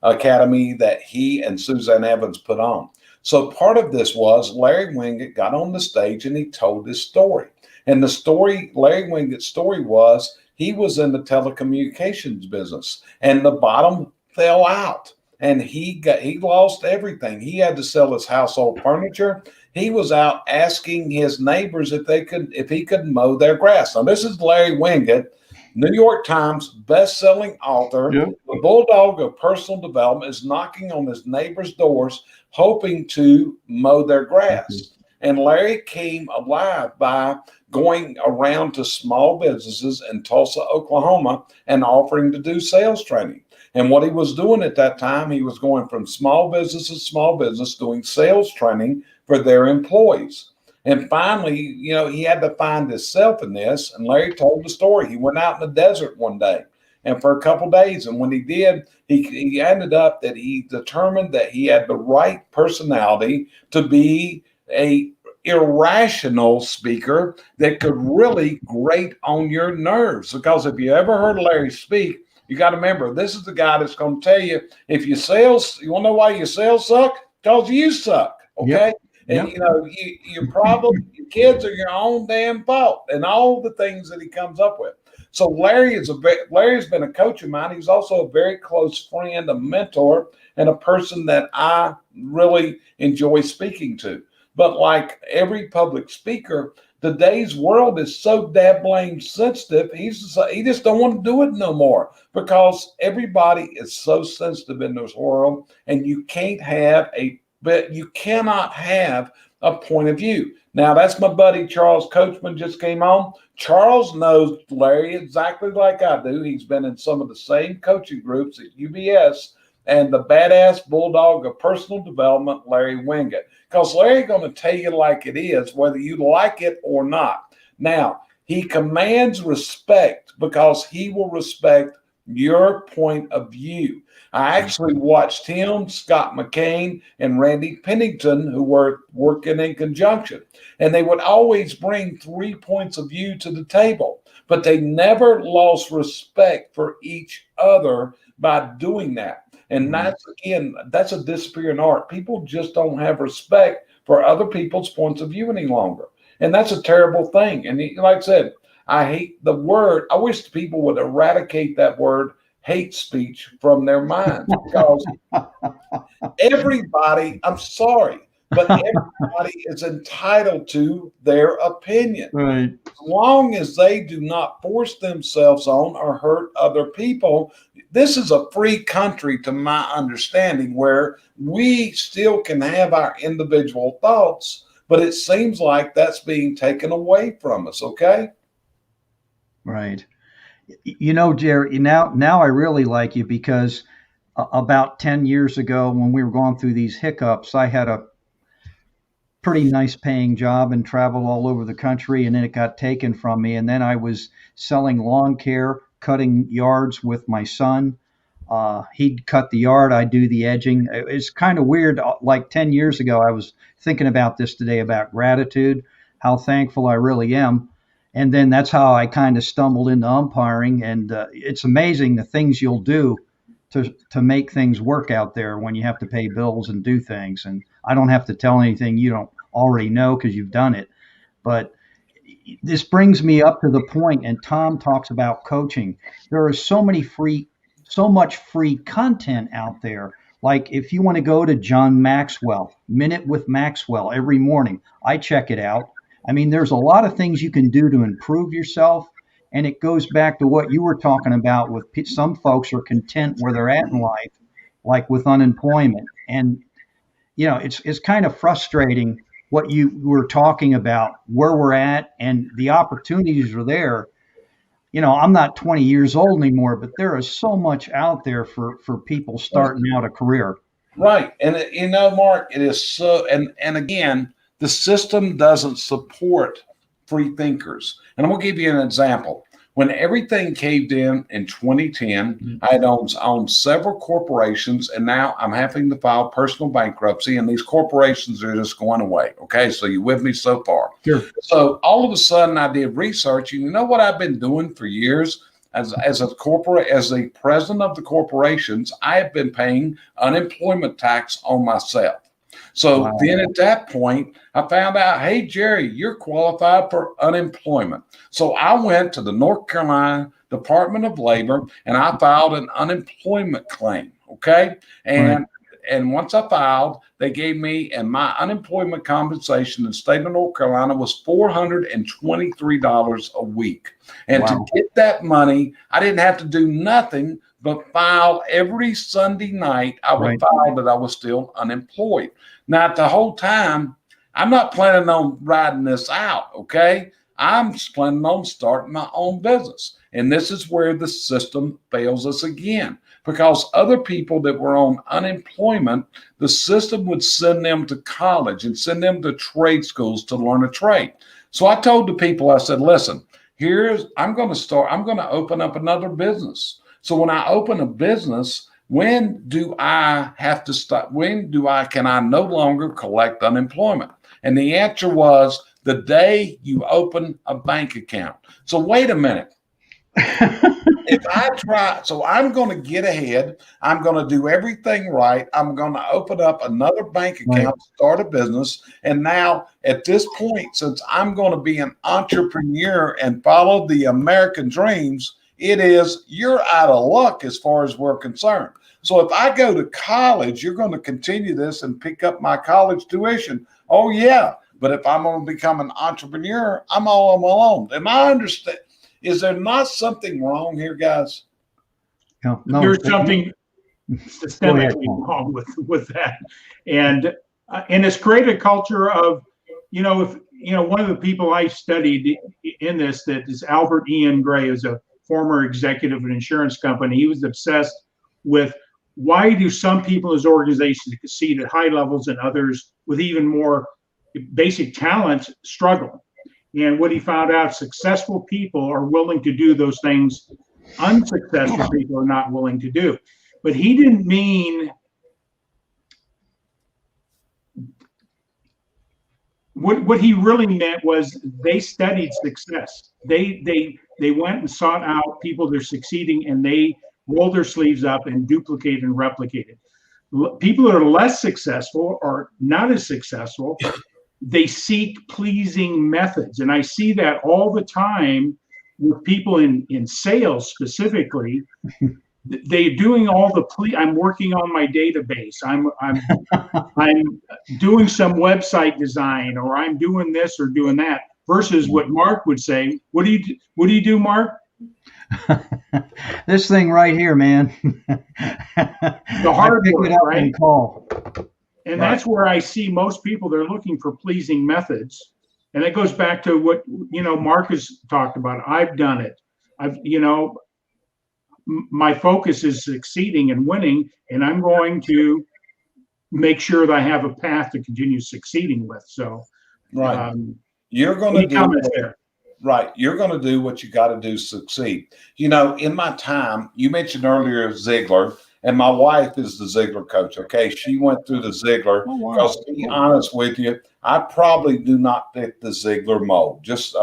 academy that he and Suzanne Evans put on. So part of this was Larry Winget got on the stage and he told his story. And the story, Larry Winget's story was, he was in the telecommunications business and the bottom fell out. and he lost everything. He had to sell his household furniture. He was out asking his neighbors if he could mow their grass. Now this is Larry Winget, New York Times best-selling author. Yep. The bulldog of personal development is knocking on his neighbors' doors, hoping to mow their grass. And Larry came alive by going around to small businesses in Tulsa, Oklahoma, and offering to do sales training. And what he was doing at that time, he was going from small business to small business, doing sales training for their employees. And finally, he had to find himself in this. And Larry told the story. He went out in the desert one day and for a couple of days. And when he did, he ended up that he determined that he had the right personality to be a irrational speaker that could really grate on your nerves. Because if you ever heard Larry speak, you got to remember, this is the guy that's going to tell you, if you want to know why your sales suck? Because you suck. Okay. Yep. And your problem, your kids are your own damn fault, and all the things that he comes up with. So Larry's been a coach of mine. He's also a very close friend, a mentor, and a person that I really enjoy speaking to. But like every public speaker, today's world is so damn sensitive. He just don't want to do it no more because everybody is so sensitive in this world, and you cannot have a point of view. Now, that's my buddy Charles Coachman just came on. Charles knows Larry exactly like I do. He's been in some of the same coaching groups at UBS and the badass bulldog of personal development, Larry Winget. Because Larry's going to tell you like it is, whether you like it or not. Now, he commands respect because he will respect your point of view. I actually watched him, Scott McCain, and Randy Pennington, who were working in conjunction. And they would always bring 3 points of view to the table, but they never lost respect for each other by doing that. And that's a disappearing art. People just don't have respect for other people's points of view any longer. And that's a terrible thing. And like I said, I hate the word. I wish people would eradicate that word hate speech from their minds because everybody, I'm sorry, but everybody is entitled to their opinion. Right. As long as they do not force themselves on or hurt other people. This is a free country, to my understanding, where we still can have our individual thoughts, but it seems like that's being taken away from us. Okay. Right. Jerry, now I really like you because about 10 years ago when we were going through these hiccups, I had a pretty nice paying job and traveled all over the country, and then it got taken from me. And then I was selling lawn care, cutting yards with my son. He'd cut the yard, I'd do the edging. It's kind of weird. Like 10 years ago, I was thinking about this today, about gratitude, how thankful I really am. And then that's how I kind of stumbled into umpiring. And it's amazing the things you'll do to make things work out there when you have to pay bills and do things. And I don't have to tell anything you don't already know because you've done it. But this brings me up to the point, and Tom talks about coaching. There is so much free content out there. Like if you want to go to John Maxwell, Minute with Maxwell every morning, I check it out. I mean, there's a lot of things you can do to improve yourself. And it goes back to what you were talking about with some folks are content where they're at in life, like with unemployment. And, it's kind of frustrating what you were talking about, where we're at and the opportunities are there. I'm not 20 years old anymore, but there is so much out there for people starting out a career. Right. And, Mark, it is so, and again, the system doesn't support free thinkers. And I'm going to give you an example. When everything caved in 2010, I had owned several corporations, and now I'm having to file personal bankruptcy, and these corporations are just going away. Okay, so you with me so far? Sure. So all of a sudden, I did research, and you know what I've been doing for years? As the president of the corporations, I have been paying unemployment tax on myself. So wow. Then at that point, I found out, hey, Jerry, you're qualified for unemployment. So I went to the North Carolina Department of Labor and I filed an unemployment claim. Okay. Right. And once I filed, they gave me, and my unemployment compensation in the state of North Carolina was $423 a week. And to Wow. get that money, I didn't have to do nothing but file every Sunday night. I would Right. file that I was still unemployed. Now, the whole time, I'm not planning on riding this out. Okay. I'm just planning on starting my own business. And this is where the system fails us again, because other people that were on unemployment, the system would send them to college and send them to trade schools to learn a trade. So I told the people, I said, listen, I'm going to open up another business. So when I open a business, when do I have to stop? Can I no longer collect unemployment? And the answer was the day you open a bank account. So wait a minute. If I try, so I'm going to get ahead. I'm going to do everything right. I'm going to open up another bank account, Right. start a business. And now at this point, since I'm going to be an entrepreneur and follow the American dreams, you're out of luck as far as we're concerned. So if I go to college, you're going to continue this and pick up my college tuition. Oh, yeah. But if I'm going to become an entrepreneur, I'm all on my own. Am I understand? Is there not something wrong here, guys? No, There's something Go ahead, systemically Paul. wrong with that, and it's created a culture of, if one of the people I studied in this, that is Albert Ian Gray, is a former executive of an insurance company. He was obsessed with why do some people as organizations succeed at high levels and others with even more basic talent struggle. And what he found out, successful people are willing to do those things unsuccessful people are not willing to do. But he didn't mean, what he really meant was they studied success. They went and sought out people that are succeeding, and they rolled their sleeves up and duplicated and replicated. People that are less successful or not as successful, they seek pleasing methods. And I see that all the time with people in sales specifically. They're doing all I'm working on my database. I'm doing some website design, or I'm doing this or doing that, versus what Mark would say. What do you do, Mark? This thing right here, man. The hard work, right? And call. And that's where I see most people, they're looking for pleasing methods. And it goes back to what, Mark has talked about. I've done it. My focus is succeeding and winning, and I'm going to make sure that I have a path to continue succeeding with. So, right. You're going to do there. Right. You're going to do what you got to do to succeed. In my time, you mentioned earlier Ziegler, and my wife is the Ziegler coach. Okay. She went through the Ziegler. Because to be honest with you, I probably do not fit the Ziegler mold. Just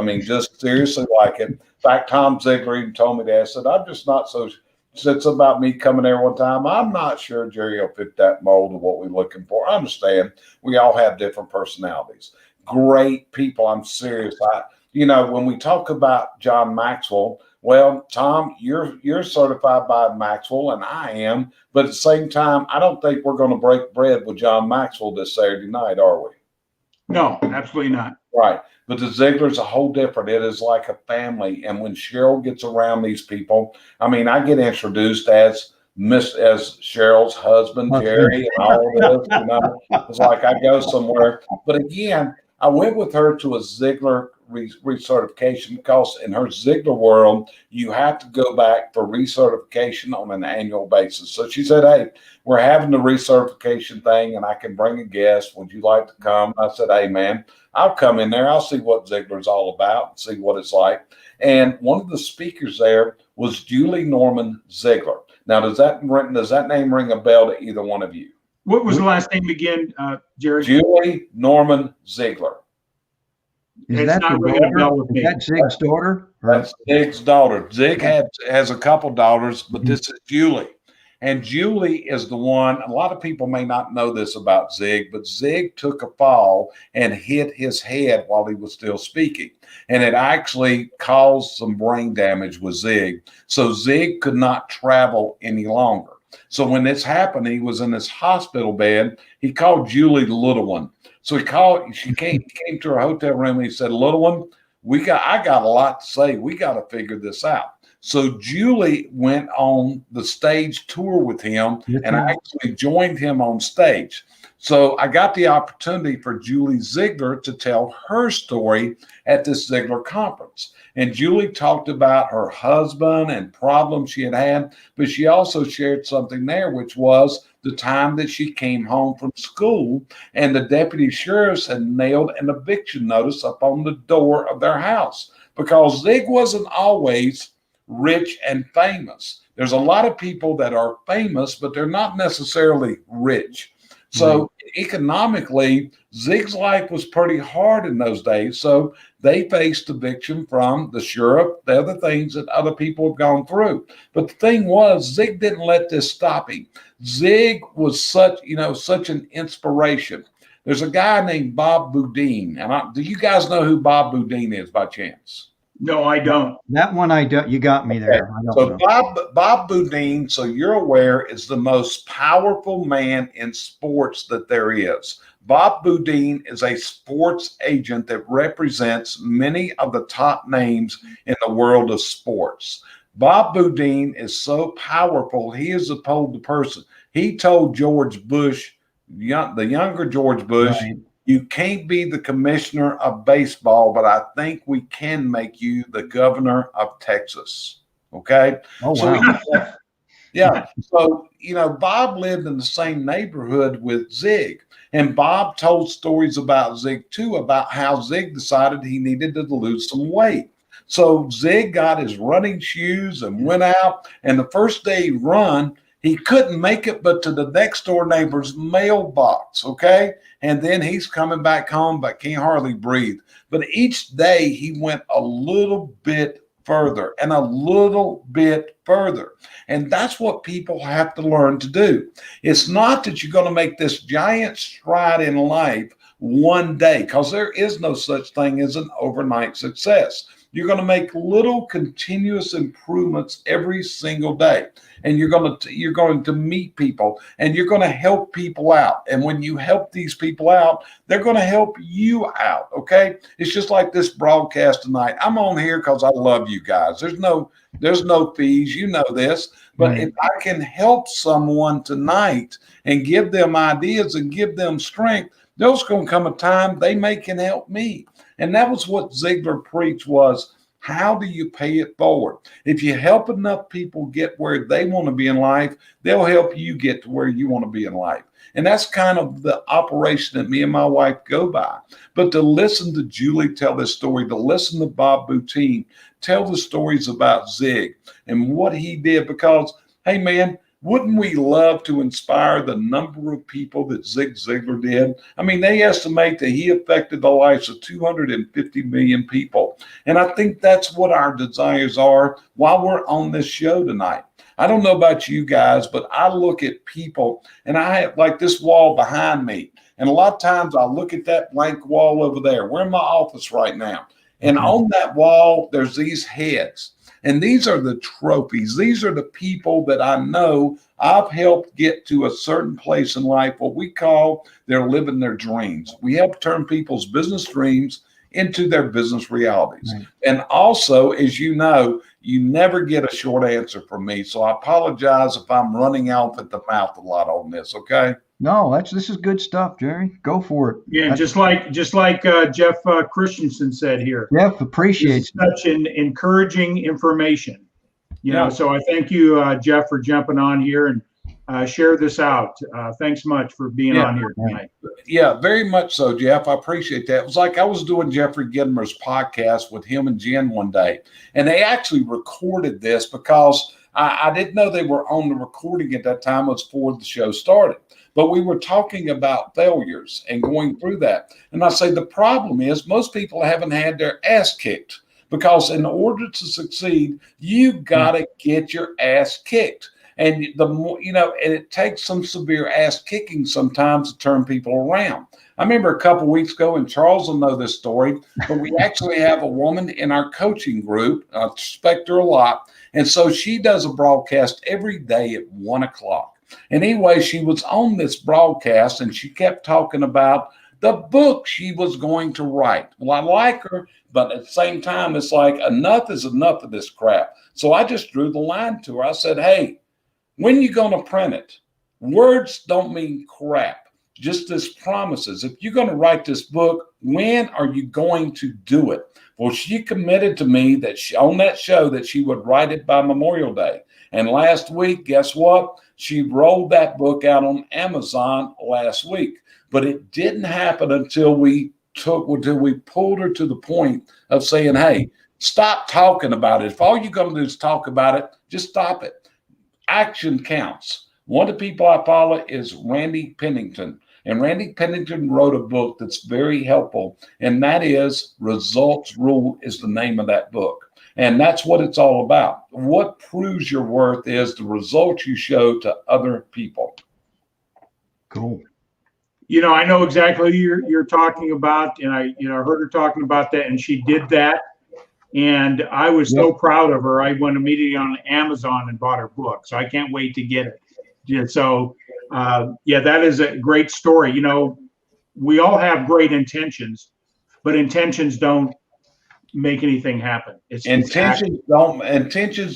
seriously like it. In fact, Tom Ziegler even told me that. I said, I'm just not so. It's about me coming there one time. I'm not sure Jerry will fit that mold of what we're looking for. I understand. We all have different personalities. Great people. I'm serious. When we talk about John Maxwell, well, Tom, you're certified by Maxwell, and I am. But at the same time, I don't think we're going to break bread with John Maxwell this Saturday night, are we? No, absolutely not. Right. But the Ziegler's a whole different. It is like a family. And when Cheryl gets around these people, I get introduced as Cheryl's husband, Jerry, and all this. It's like I go somewhere. But again, I went with her to a Ziegler recertification, because in her Ziegler world, you have to go back for recertification on an annual basis. So she said, hey, we're having the recertification thing, and I can bring a guest. Would you like to come? I said, hey, man, I'll come in there. I'll see what Ziegler's all about, see what it's like. And one of the speakers there was Julie Norman Ziegler. Now, does that name ring a bell to either one of you? What was the last name again, Jerry? Julie Norman Ziegler. Is that Zig's daughter? That's Zig's daughter. Zig has a couple daughters, but this is Julie. And Julie is the one, a lot of people may not know this about Zig, but Zig took a fall and hit his head while he was still speaking. And it actually caused some brain damage with Zig. So Zig could not travel any longer. So when this happened, he was in this hospital bed. He called Julie the little one. So she came to her hotel room and he said, little one, I got a lot to say. We got to figure this out. So Julie went on the stage tour with him and I actually joined him on stage. So I got the opportunity for Julie Ziegler to tell her story at this Ziegler conference. And Julie talked about her husband and problems she had, but she also shared something there, which was the time that she came home from school and the deputy sheriffs had nailed an eviction notice up on the door of their house because Zig wasn't always rich and famous. There's a lot of people that are famous, but they're not necessarily rich. So economically, Zig's life was pretty hard in those days. So they faced eviction from the sheriff, the other things that other people have gone through. But the thing was, Zig didn't let this stop him. Zig was such an inspiration. There's a guy named Bob Boudin. And do you guys know who Bob Boudin is by chance? No, I don't. That one I don't. You got me there. Okay. I don't So know. Bob Boudin, so you're aware, is the most powerful man in sports that there is. Bob Boudin is a sports agent that represents many of the top names in the world of sports. Bob Boudin is so powerful. He is the person. He told George Bush, the younger George Bush, Right. you can't be the commissioner of baseball, but I think we can make you the governor of Texas. Okay. Oh, So wow. yeah. So, Bob lived in the same neighborhood with Zig. And Bob told stories about Zig too, about how Zig decided he needed to lose some weight. So Zig got his running shoes and went out. And the first day he run, he couldn't make it but to the next door neighbor's mailbox. Okay. And then he's coming back home, but can't hardly breathe. But each day he went a little bit further and a little bit further. And that's what people have to learn to do. It's not that you're going to make this giant stride in life one day, because there is no such thing as an overnight success. You're going to make little continuous improvements every single day. And you're going to meet people and you're going to help people out. And when you help these people out, they're going to help you out. Okay. It's just like this broadcast tonight. I'm on here because I love you guys. There's no fees. You know this. But Right. if I can help someone tonight and give them ideas and give them strength, there's going to come a time they can help me. And that was what Ziegler preached was, how do you pay it forward? If you help enough people get where they want to be in life, they'll help you get to where you want to be in life. And that's kind of the operation that me and my wife go by. But to listen to Julie tell this story, to listen to Bob Boudin tell the stories about Zig and what he did, because, hey, man, wouldn't we love to inspire the number of people that Zig Ziglar did? I mean, they estimate that he affected the lives of 250 million people. And I think that's what our desires are while we're on this show tonight. I don't know about you guys, but I look at people and I have like this wall behind me. And a lot of times I look at that blank wall over there. We're in my office right now. And on that wall, there's these heads. And these are the trophies. These are the people that I know I've helped get to a certain place in life, what we call they're living their dreams. We help turn people's business dreams into their business realities. Right. And also, as you know, you never get a short answer from me. So I apologize if I'm running off at the mouth a lot on this, okay? No, this is good stuff, Jerry. Go for it. Yeah, just like Jeff Christensen said here. Jeff appreciates such an encouraging information. You know, so I thank you, Jeff, for jumping on here and share this out. Thanks much for being on here tonight. Yeah, very much so, Jeff. I appreciate that. It was like I was doing Jeffrey Gidmer's podcast with him and Jen one day, and they actually recorded this because I didn't know they were on the recording at that time. It was before the show started. But we were talking about failures and going through that. And I say the problem is most people haven't had their ass kicked, because in order to succeed, you got to get your ass kicked. And the more, and it takes some severe ass kicking sometimes to turn people around. I remember a couple of weeks ago, and Charles will know this story, but we actually have a woman in our coaching group. I respect her a lot. And so she does a broadcast every day at 1 o'clock. And anyway, she was on this broadcast and she kept talking about the book she was going to write. Well, I like her, but at the same time, it's like enough is enough of this crap. So I just drew the line to her. I said, hey, when are you going to print it? Words don't mean crap, just as promises. If you're going to write this book, when are you going to do it? Well, she committed to me that on that show that she would write it by Memorial Day. And last week, guess what? She rolled that book out on Amazon last week. But it didn't happen until we pulled her to the point of saying, hey, stop talking about it. If all you're going to do is talk about it, just stop it. Action counts. One of the people I follow is Randy Pennington. And Randy Pennington wrote a book that's very helpful, and that is Results Rule is the name of that book. And that's what it's all about. What proves your worth is the results you show to other people. Cool. I know exactly you're talking about, and I heard her talking about that, and she did that, and I was so proud of her. I went immediately on Amazon and bought her book, so I can't wait to get it. Yeah, so that is a great story. We all have great intentions, but intentions don't make anything happen. Intentions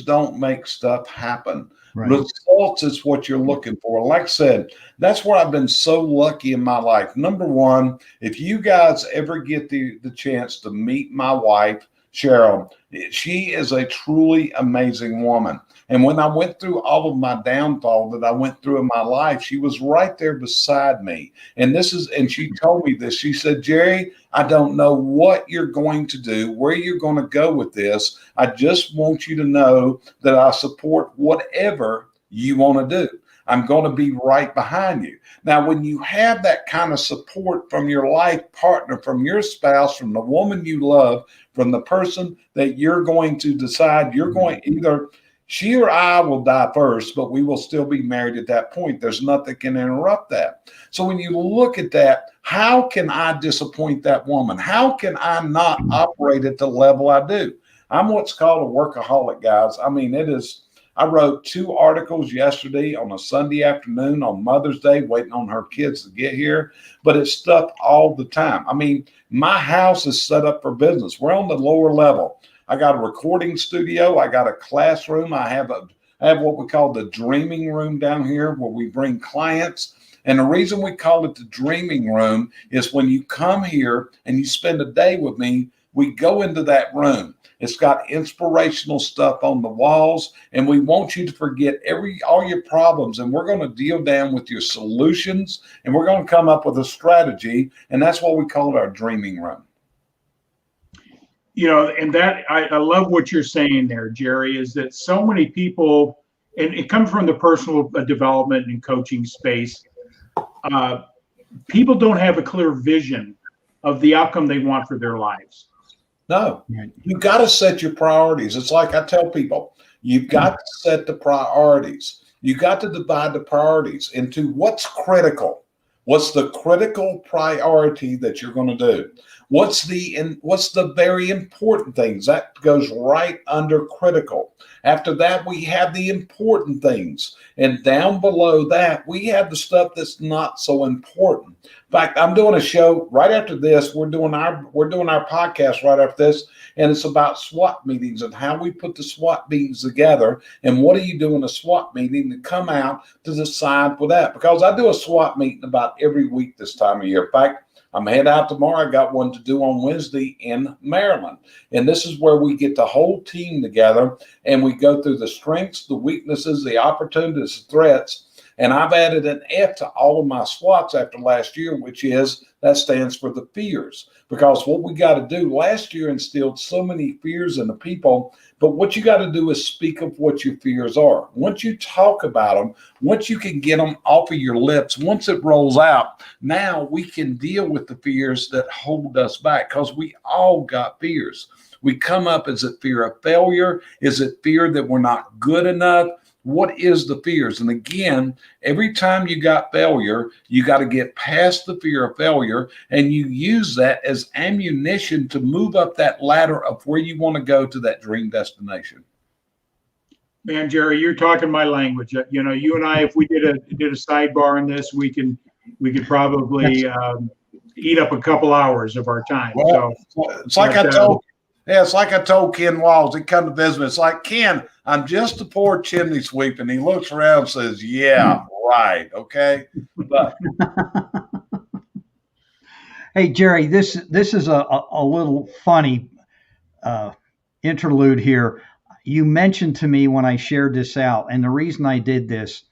don't make stuff happen. Right. Results is what you're looking for. Like I said, that's where I've been so lucky in my life. Number one, if you guys ever get the chance to meet my wife, Cheryl, she is a truly amazing woman. And when I went through all of my downfall that I went through in my life, she was right there beside me. And she told me this. She said, Jerry, I don't know what you're going to do, where you're going to go with this. I just want you to know that I support whatever you want to do. I'm going to be right behind you. Now, when you have that kind of support from your life partner, from your spouse, from the woman you love, from the person that you're going to decide you're going, either she or I will die first, but we will still be married at that point. There's nothing can interrupt that. So when you look at that, how can I disappoint that woman? How can I not operate at the level I do? I'm what's called a workaholic, guys. I mean, I wrote 2 articles yesterday on a Sunday afternoon on Mother's Day, waiting on her kids to get here, but it's stuff all the time. I mean, my house is set up for business. We're on the lower level. I got a recording studio. I got a classroom. I have what we call the dreaming room down here where we bring clients. And the reason we call it the dreaming room is when you come here and you spend a day with me, we go into that room. It's got inspirational stuff on the walls, and we want you to forget all your problems, and we're going to deal down with your solutions, and we're going to come up with a strategy, and that's what we call it our dreaming room. And that I love what you're saying there, Jerry, is that so many people, and it comes from the personal development and coaching space, people don't have a clear vision of the outcome they want for their lives. No, you've got to set your priorities. It's like I tell people, you've got to set the priorities. You've got to divide the priorities into what's critical. What's the critical priority that you're going to do? What's the very important things? That goes right under critical. After that, we have the important things. And down below that, we have the stuff that's not so important. In fact, I'm doing a show right after this. We're doing our podcast right after this, and it's about SWAT meetings and how we put the SWAT meetings together. And what do you do in a SWAT meeting to come out to decide for that? Because I do a SWAT meeting about every week this time of year. In fact, I'm headed out tomorrow. I got one to do on Wednesday in Maryland. And this is where we get the whole team together and we go through the strengths, the weaknesses, the opportunities, the threats. And I've added an F to all of my SWATs after last year, that stands for the fears. Because what we got to do, last year instilled so many fears in the people, but what you got to do is speak of what your fears are. Once you talk about them, once you can get them off of your lips, once it rolls out, now we can deal with the fears that hold us back, because we all got fears. We come up, is it fear of failure? Is it fear that we're not good enough? What is the fears? And again, every time you got failure, you got to get past the fear of failure, and you use that as ammunition to move up that ladder of where you want to go to that dream destination. Man, Jerry, you're talking my language. You know, you and I, if we did a sidebar on this, we could probably eat up a couple hours of our time. Well, so it's like it's like I told Ken Walls. He come to visit me. It's like, Ken, I'm just a poor chimney sweep, and he looks around and says, "Yeah, right, okay." But hey, Jerry, this is a little funny interlude here. You mentioned to me when I shared this out, and the reason I did this,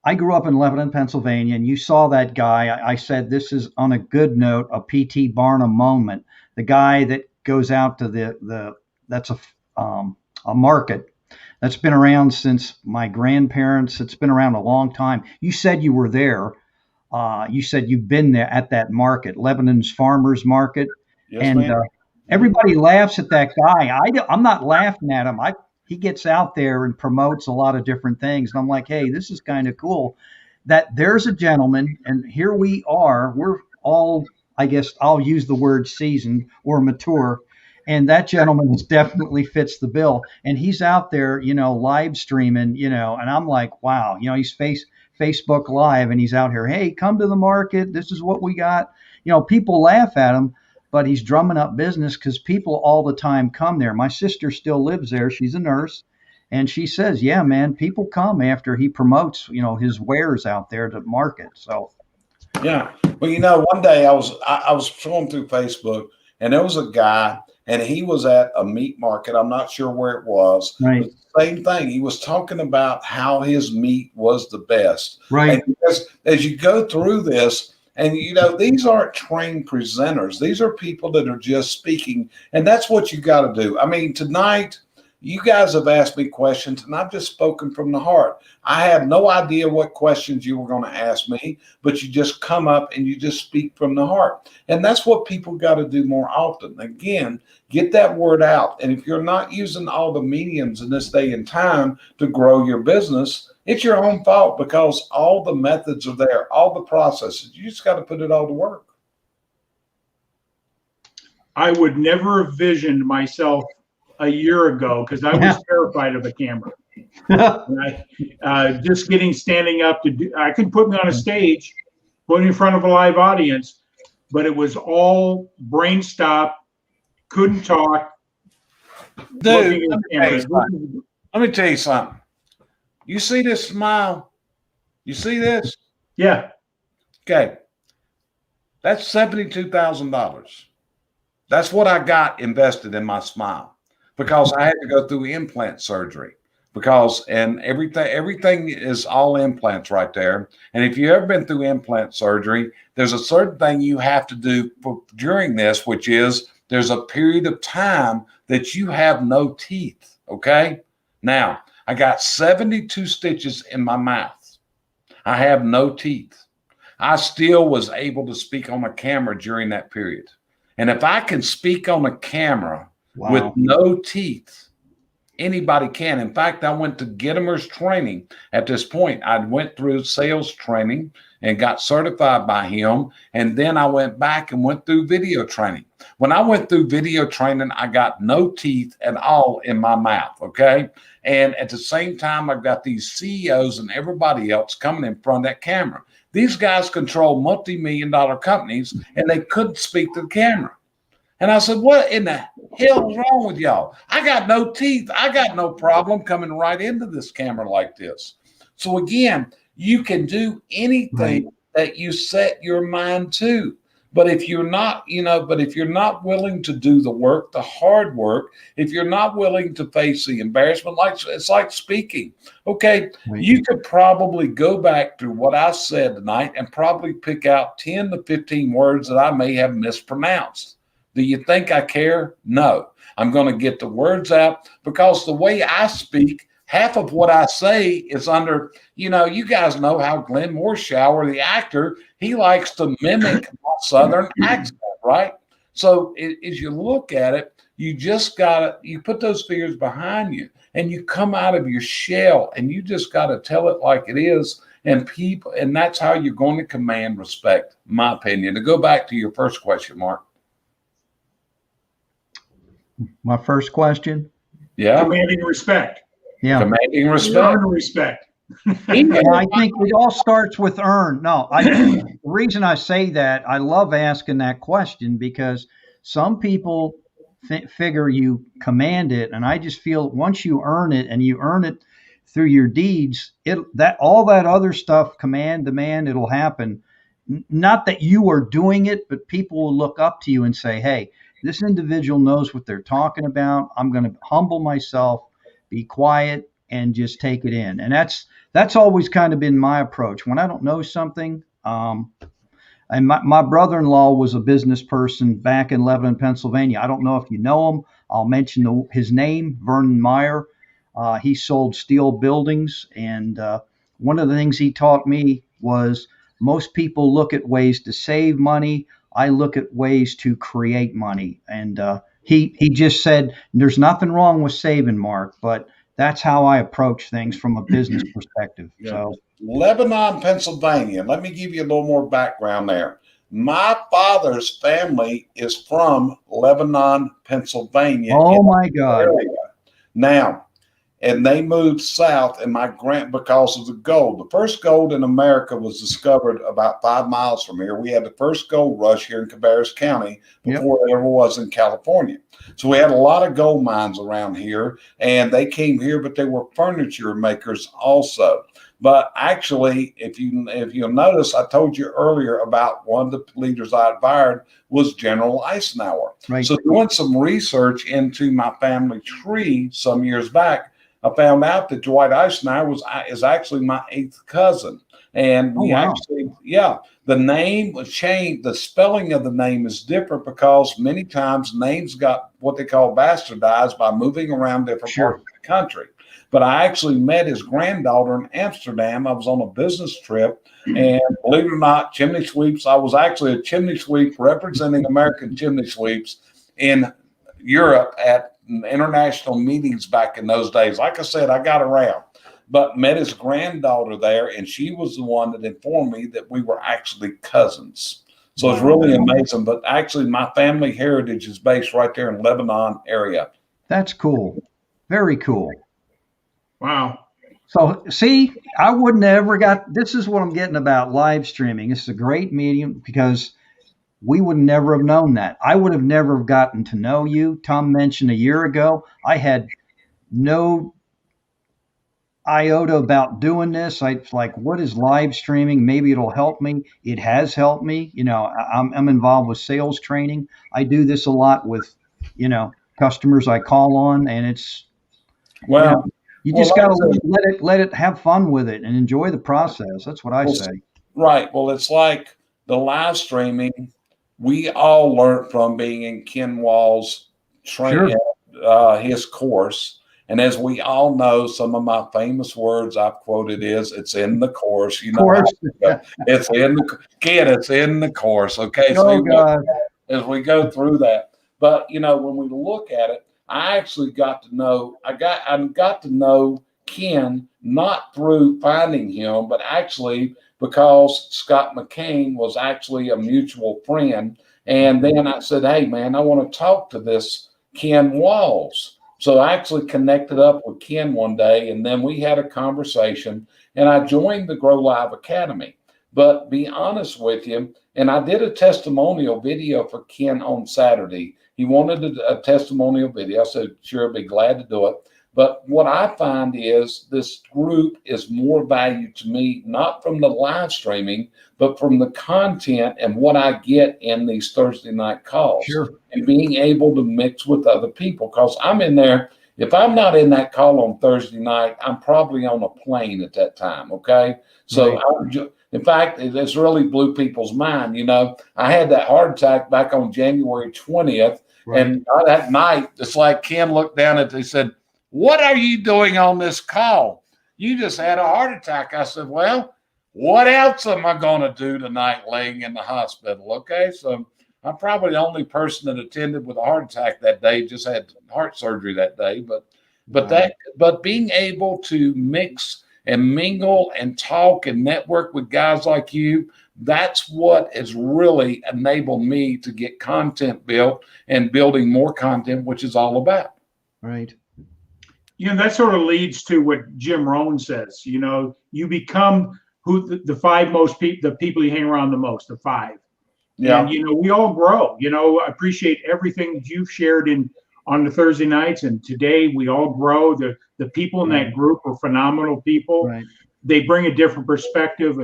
I grew up in Lebanon, Pennsylvania, and you saw that guy. I said this is on a good note, a P.T. Barnum moment. The guy that goes out to that's a market that's been around since my grandparents. It's been around a long time. You said you were there. You said you've been there at that market, Lebanon's Farmers Market, yes, and everybody laughs at that guy. I'm not laughing at him. He gets out there and promotes a lot of different things, and I'm like, hey, this is kind of cool. That there's a gentleman, and here we are. We're all, I guess I'll use the word seasoned or mature. And that gentleman definitely fits the bill. And he's out there, live streaming, and I'm like, wow, he's Facebook Live, and he's out here, hey, come to the market. This is what we got. People laugh at him, but he's drumming up business because people all the time come there. My sister still lives there. She's a nurse. And she says, yeah, man, people come after he promotes, his wares out there to market. So. Yeah. Well, one day I was scrolling through Facebook, and there was a guy, and he was at a meat market. I'm not sure where it was. Right. But same thing. He was talking about how his meat was the best. Right. And as you go through this, and these aren't trained presenters. These are people that are just speaking, and that's what you got to do. I mean, tonight, you guys have asked me questions, and I've just spoken from the heart. I had no idea what questions you were going to ask me, but you just come up and you just speak from the heart. And that's what people got to do more often. Again, get that word out. And if you're not using all the mediums in this day and time to grow your business, it's your own fault, because all the methods are there, all the processes. You just got to put it all to work. I would never have visioned myself a year ago, because I was terrified of a camera. Just standing up I could put me on a stage, put me in front of a live audience, but it was all brain stop, couldn't talk. Dude, let me tell you something. You see this smile? You see this? Yeah. Okay. That's $72,000. That's what I got invested in my smile, because I had to go through implant surgery, and everything is all implants right there. And if you've ever been through implant surgery, there's a certain thing you have to do during this, which is there's a period of time that you have no teeth. Okay. Now I got 72 stitches in my mouth. I have no teeth. I still was able to speak on a camera during that period. And if I can speak on a camera with no teeth, anybody can. In fact, I went to Gittimer's training at this point. I went through sales training and got certified by him. And then I went back and went through video training. When I went through video training, I got no teeth at all in my mouth. Okay. And at the same time, I've got these CEOs and everybody else coming in front of that camera. These guys control multi-million-dollar companies, and they couldn't speak to the camera. And I said, what in the hell is wrong with y'all? I got no teeth. I got no problem coming right into this camera like this. So again, you can do anything that you set your mind to. But if you're not, if you're not willing to do the work, the hard work, if you're not willing to face the embarrassment, it's like speaking. Okay, you could probably go back to what I said tonight and probably pick out 10 to 15 words that I may have mispronounced. Do you think I care? No. I'm going to get the words out, because the way I speak, half of what I say is under, you guys know how Glenn Morshower, the actor, he likes to mimic my Southern accent, right? So as you look at it, You just gotta, you put those fears behind you and you come out of your shell and you just gotta tell it like it is. And people, and that's how you're going to command respect, in my opinion. To go back to your first question, Mark. My first question. Yeah. Commanding respect. Yeah. Commanding respect. Earn respect. Yeah, I think it all starts with earn. No, the reason I say that, I love asking that question because some people figure you command it, and I just feel once you earn it and you earn it through your deeds, that all that other stuff, command, demand, it'll happen. Not that you are doing it, but people will look up to you and say, "Hey, this individual knows what they're talking about. I'm going to humble myself, be quiet, and just take it in." And that's always kind of been my approach when I don't know something. And my brother-in-law was a business person back in Lebanon, Pennsylvania. I don't know if you know him. I'll mention his name, Vernon Meyer. He sold steel buildings. And one of the things he taught me was most people look at ways to save money. I look at ways to create money. And he just said, there's nothing wrong with saving, Mark, but that's how I approach things from a business perspective. Yeah. So Lebanon, Pennsylvania. Let me give you a little more background there. My father's family is from Lebanon, Pennsylvania. Oh my God. Now, and they moved south, and because of the gold. The first gold in America was discovered about 5 miles from here. We had the first gold rush here in Cabarrus County before it ever was in California. So we had a lot of gold mines around here, and they came here, but they were furniture makers also. But actually, if you'll notice, I told you earlier about one of the leaders I admired was General Isenhour. Right. So doing some research into my family tree some years back, I found out that Dwight Eisenhower is actually my 8th cousin. And we the name was changed. The spelling of the name is different because many times names got what they call bastardized by moving around different parts of the country. But I actually met his granddaughter in Amsterdam. I was on a business trip, and believe it or not, chimney sweeps. I was actually a chimney sweep representing American chimney sweeps in Europe at international meetings back in those days. Like I said, I got around, but met his granddaughter there, and she was the one that informed me that we were actually cousins. So it's really amazing. But actually, my family heritage is based right there in Lebanon area. That's cool. Very cool. Wow. So see, I wouldn't have ever this is what I'm getting about live streaming. It's a great medium because we would never have known that. I would have never gotten to know you. Tom mentioned a year ago, I had no iota about doing this. I like, what is live streaming? Maybe it'll help me. It has helped me. You know, I'm involved with sales training. I do this a lot with, customers I call on, and it's, you just got to let it have fun with it and enjoy the process. That's what I say. Right. Well, it's like the live streaming. We all learned from being in Ken Wall's training, his course. And as we all know, some of my famous words I've quoted is, "It's in the course." You know, it's in the course. Okay. So as we go through that, but when we look at it, I actually got to know. I got to know Ken not through finding him, but actually because Scott McCain was actually a mutual friend. And then I said, "Hey, man, I want to talk to this Ken Walls." So I actually connected up with Ken one day, and then we had a conversation, and I joined the Grow Live Academy. But be honest with you, and I did a testimonial video for Ken on Saturday. He wanted a testimonial video. I said, sure, I'd be glad to do it. But what I find is this group is more value to me, not from the live streaming, but from the content and what I get in these Thursday night calls. Sure. And being able to mix with other people, because I'm in there. If I'm not in that call on Thursday night, I'm probably on a plane at that time. Okay. So in fact, it's really blew people's mind. I had that heart attack back on January 20th. Right. And that night, it's like Ken looked down at it, he said, "What are you doing on this call? You just had a heart attack." I said, "Well, what else am I going to do tonight laying in the hospital?" Okay. So I'm probably the only person that attended with a heart attack that day, just had heart surgery that day. But being able to mix and mingle and talk and network with guys like you, that's what has really enabled me to get content built and building more content, which is all about. Right. That sort of leads to what Jim Rohn says. You become who the five most people, the people you hang around the most, the five. Yeah. And we all grow. I appreciate everything that you've shared on the Thursday nights, and today we all grow. The people in that group are phenomenal people. Right. They bring a different perspective,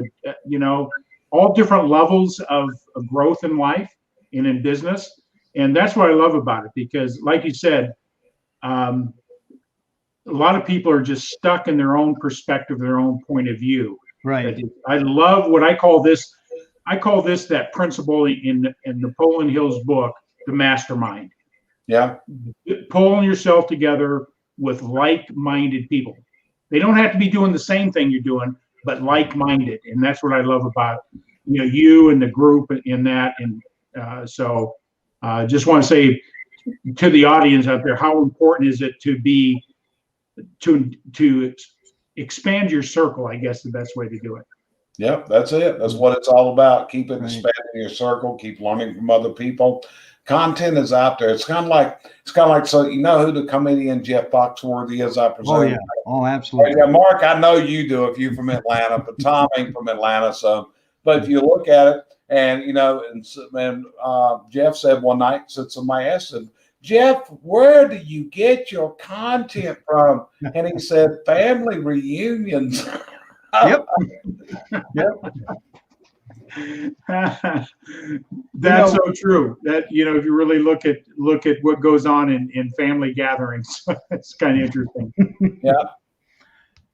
all different levels of growth in life and in business. And that's what I love about it, because like you said, a lot of people are just stuck in their own perspective, their own point of view. Right. I love what I call this. I call this that principle in Napoleon Hill's book, The Mastermind. Yeah. Pulling yourself together with like-minded people. They don't have to be doing the same thing you're doing, but like-minded. And that's what I love about you and the group in that. And so just want to say to the audience out there, how important is it to expand your circle, I guess the best way to do it. Yep, that's it. That's what it's all about. Keep it expanding your circle, keep learning from other people. Content is out there. It's kind of like, so you know who the comedian Jeff Foxworthy is, I presume? Oh, yeah. Oh, absolutely. Yeah, Mark, I know you do if you're from Atlanta, but Tom ain't from Atlanta. So, but if you look at it, and Jeff said one night, somebody asked him, Jeff, where do you get your content from? And he said, family reunions. Yep. That's so true. That if you really look at what goes on in family gatherings, it's kind of interesting. Yeah.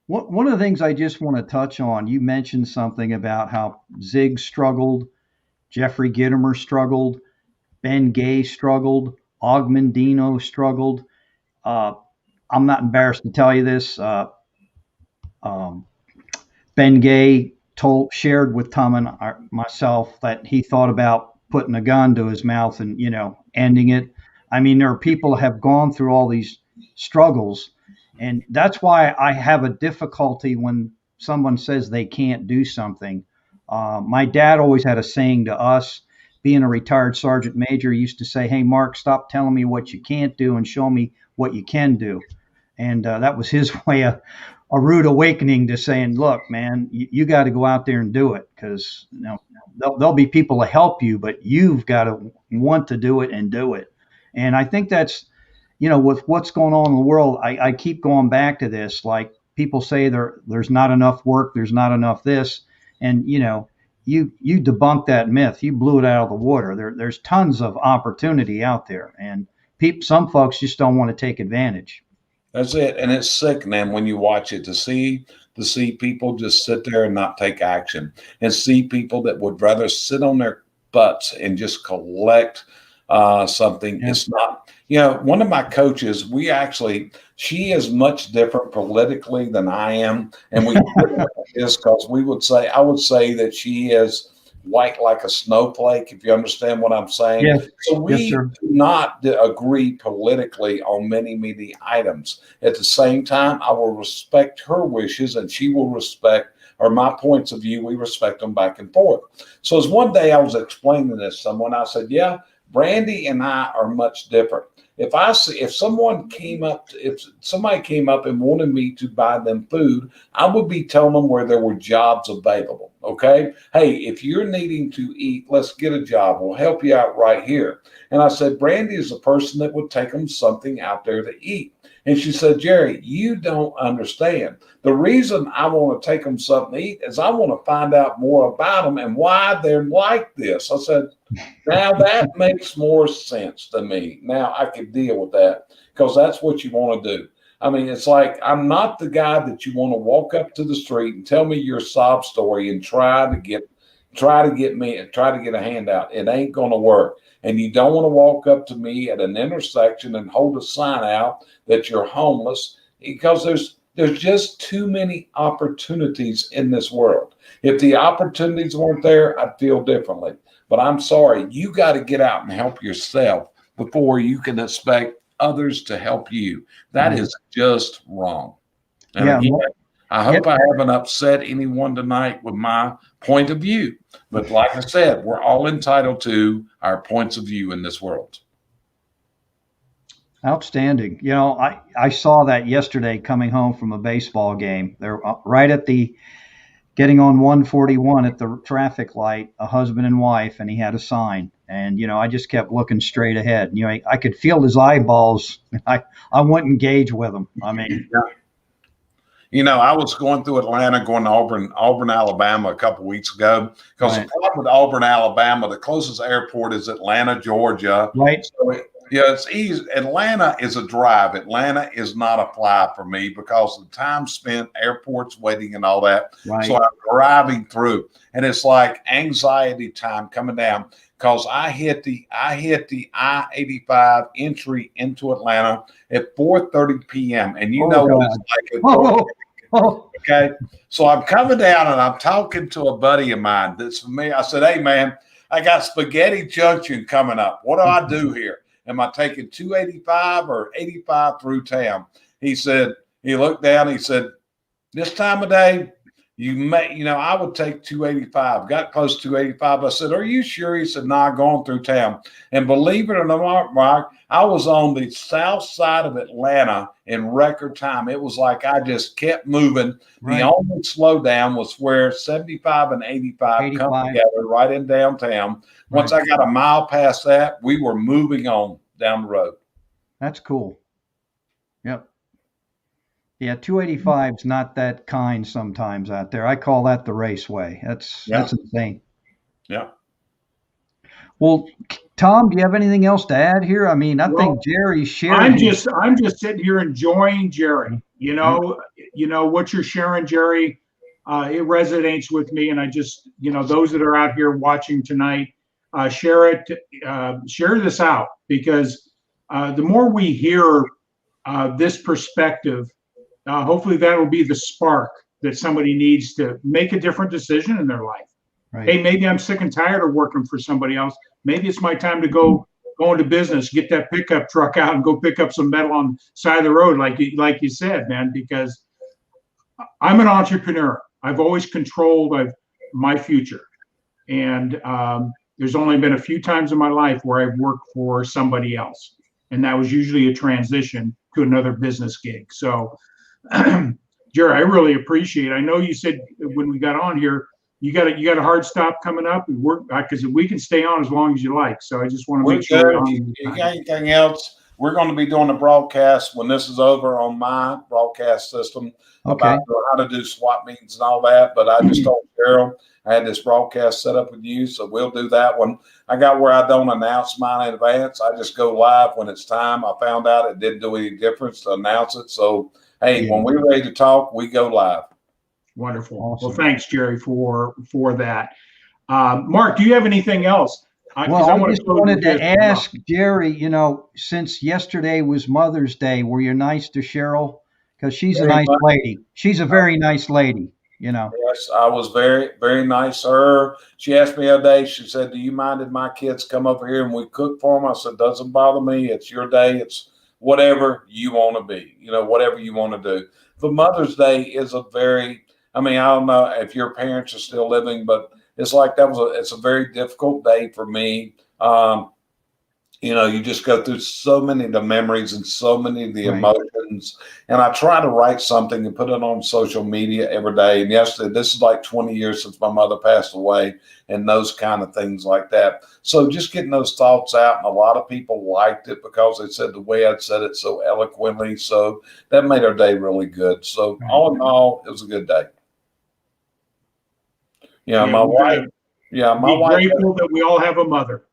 One of the things I just want to touch on, you mentioned something about how Zig struggled, Jeffrey Gitomer struggled, Ben Gay struggled, Ogmandino struggled. I'm not embarrassed to tell you this. Ben Gay shared with Tom and myself that he thought about putting a gun to his mouth and ending it. I mean, there are people who have gone through all these struggles, and that's why I have a difficulty when someone says they can't do something. My dad always had a saying to us, being a retired sergeant major, he used to say, "Hey, Mark, stop telling me what you can't do and show me what you can do." And that was his way of a rude awakening to saying, look, man, you got to go out there and do it, because there'll be people to help you, but you've got to want to do it and do it. And I think that's, with what's going on in the world, I keep going back to this. Like, people say there's not enough work, there's not enough this. And, you debunk that myth. You blew it out of the water. There's tons of opportunity out there, and some folks just don't want to take advantage. That's it. And it's sickening when you watch it to see people just sit there and not take action, and see people that would rather sit on their butts and just collect something. Yeah. It's not, one of my coaches, she is much different politically than I am. And we is because I would say that she is white like a snowflake, if you understand what I'm saying. Yes. So we do not agree politically on many, many items. At the same time, I will respect her wishes, and she will respect, or my points of view, we respect them back and forth. So as one day I was explaining this to someone, I said, yeah, Brandy and I are much different. If somebody came up and wanted me to buy them food, I would be telling them where there were jobs available. Okay. Hey, if you're needing to eat, let's get a job. We'll help you out right here. And I said, Brandy is a person that would take them something out there to eat. And she said, Jerry, you don't understand. The reason I want to take them something to eat is I want to find out more about them and why they're like this. I said, now that makes more sense to me. Now I can deal with that, because that's what you want to do. I mean, it's like, I'm not the guy that you want to walk up to the street and tell me your sob story and try to get a handout. It ain't going to work. And you don't want to walk up to me at an intersection and hold a sign out that you're homeless, because there's just too many opportunities in this world. If the opportunities weren't there, I'd feel differently. But I'm sorry, you got to get out and help yourself before you can expect others to help you. That is just wrong. And Yeah. again, I hope I haven't upset anyone tonight with my point of view. But like I said, we're all entitled to our points of view in this world. Outstanding. You know, I saw that yesterday coming home from a baseball game. They're right at the getting on 141 at the traffic light, a husband and wife, and he had a sign. And, you know, I just kept looking straight ahead. You know, I could feel his eyeballs. I wouldn't engage with him. I mean, you know, I was going through Atlanta, going to Auburn, Alabama a couple of weeks ago. Because the problem with Auburn, Alabama, the closest airport is Atlanta, Georgia. Right. So it's easy. Atlanta is a drive. Atlanta is not a fly for me because of the time spent, airports waiting and all that. Right. So I'm driving through, and it's like anxiety time coming down because I hit the I-85 entry into Atlanta at 4:30 p.m. And you know what it's like. Okay, so I'm coming down and I'm talking to a buddy of mine that's for me. I said, "Hey man, I got Spaghetti Junction coming up. What do I do here? Am I taking 285 or 85 through town?" He said, he looked down, he said, "This time of day, I would take 285. Got close to 285. I said, "Are you sure?" He said, "Nah, going through town." And believe it or not, Mark, I was on the south side of Atlanta in record time. It was like I just kept moving. Right. The only slowdown was where 75 and 85 come together right in downtown. Once I got a mile past that, we were moving on down the road. That's cool. Yep. Yeah, 285 is not that kind sometimes out there. I call that the raceway. That's insane. Yeah. Well, Tom, do you have anything else to add here? I mean, I think Jerry's sharing. I'm just sitting here enjoying Jerry. You know what you're sharing, Jerry. It resonates with me, and I just, those that are out here watching tonight, share this out, because the more we hear this perspective, hopefully that will be the spark that somebody needs to make a different decision in their life. Right. Hey, maybe I'm sick and tired of working for somebody else. Maybe it's my time to go into business, get that pickup truck out and go pick up some metal on the side of the road, like you said, man, because I'm an entrepreneur. I've always controlled my future. And there's only been a few times in my life where I've worked for somebody else. And that was usually a transition to another business gig. So, Jerry, I really appreciate it. I know you said when we got on here, you got a hard stop coming up. Because we can stay on as long as you like. So I just want to make sure. You got anything else? We're going to be doing a broadcast when this is over on my broadcast system about how to do swap meetings and all that. But I just told Cheryl I had this broadcast set up with you, so we'll do that one. I got where I don't announce mine in advance. I just go live when it's time. I found out it didn't do any difference to announce it. So, hey, when we're ready to talk, we go live. Wonderful. Awesome. Well, thanks, Jerry, for that. Mark, do you have anything else? I just wanted to ask Jerry, since yesterday was Mother's Day, were you nice to Cheryl? Because she's a nice lady. She's a very nice lady, Yes, I was very, very nice to her. She asked me the other day, she said, "Do you mind if my kids come over here and we cook for them?" I said, "Doesn't bother me. It's your day. It's whatever you want to be, whatever you want to do." But Mother's Day is I don't know if your parents are still living, but it's like it's a very difficult day for me. You just go through so many of the memories and so many of the emotions. And I try to write something and put it on social media every day. And yesterday, this is like 20 years since my mother passed away and those kind of things like that. So just getting those thoughts out. And a lot of people liked it because they said the way I'd said it so eloquently. So that made our day really good. So all in all, it was a good day. My wife. Grateful that we all have a mother.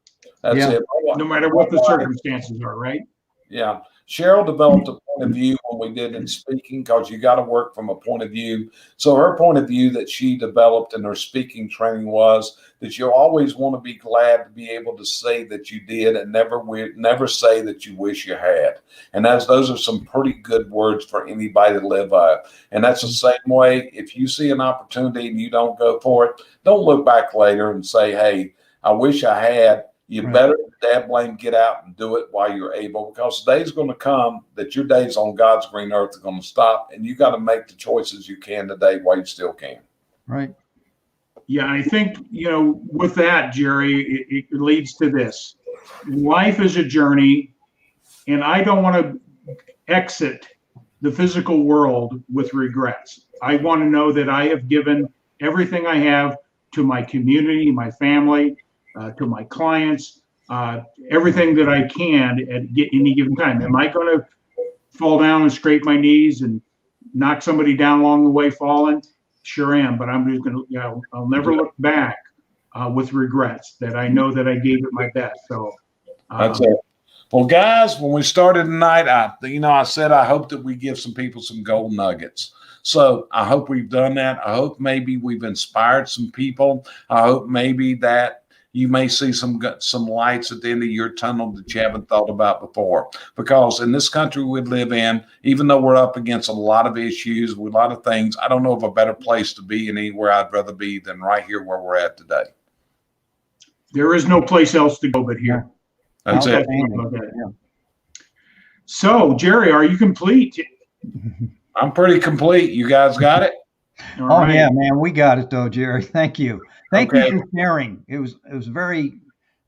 That's it. No matter what the circumstances are, right? Yeah. Cheryl developed a point of view when we did in speaking, because you got to work from a point of view. So her point of view that she developed in her speaking training was that you always want to be glad to be able to say that you did and never say that you wish you had. And those are some pretty good words for anybody to live by. And that's the same way. If you see an opportunity and you don't go for it, don't look back later and say, "Hey, I wish I had. You Right. better, dad blame, get out and do it while you're able, because the day's going to come that your days on God's green earth are going to stop, and you got to make the choices you can today while you still can. Right. Yeah, I think, with that, Jerry, it leads to this. Life is a journey, and I don't want to exit the physical world with regrets. I want to know that I have given everything I have to my community, my family, to my clients, everything that I can at any given time. Am I going to fall down and scrape my knees and knock somebody down along the way falling? Sure am, but I'm just going to, I'll never look back with regrets, that I know that I gave it my best. So That's it. Well, guys, when we started tonight, I said I hope that we give some people some gold nuggets. So I hope we've done that. I hope maybe we've inspired some people. I hope maybe that you may see some lights at the end of your tunnel that you haven't thought about before. Because in this country we live in, even though we're up against a lot of issues, with a lot of things, I don't know of a better place to be and anywhere I'd rather be than right here where we're at today. There is no place else to go but here. That's it. Yeah. So, Jerry, are you complete? I'm pretty complete. You guys got it? All right. Yeah, man, we got it though, Jerry. Thank you. Thank you for sharing. It was very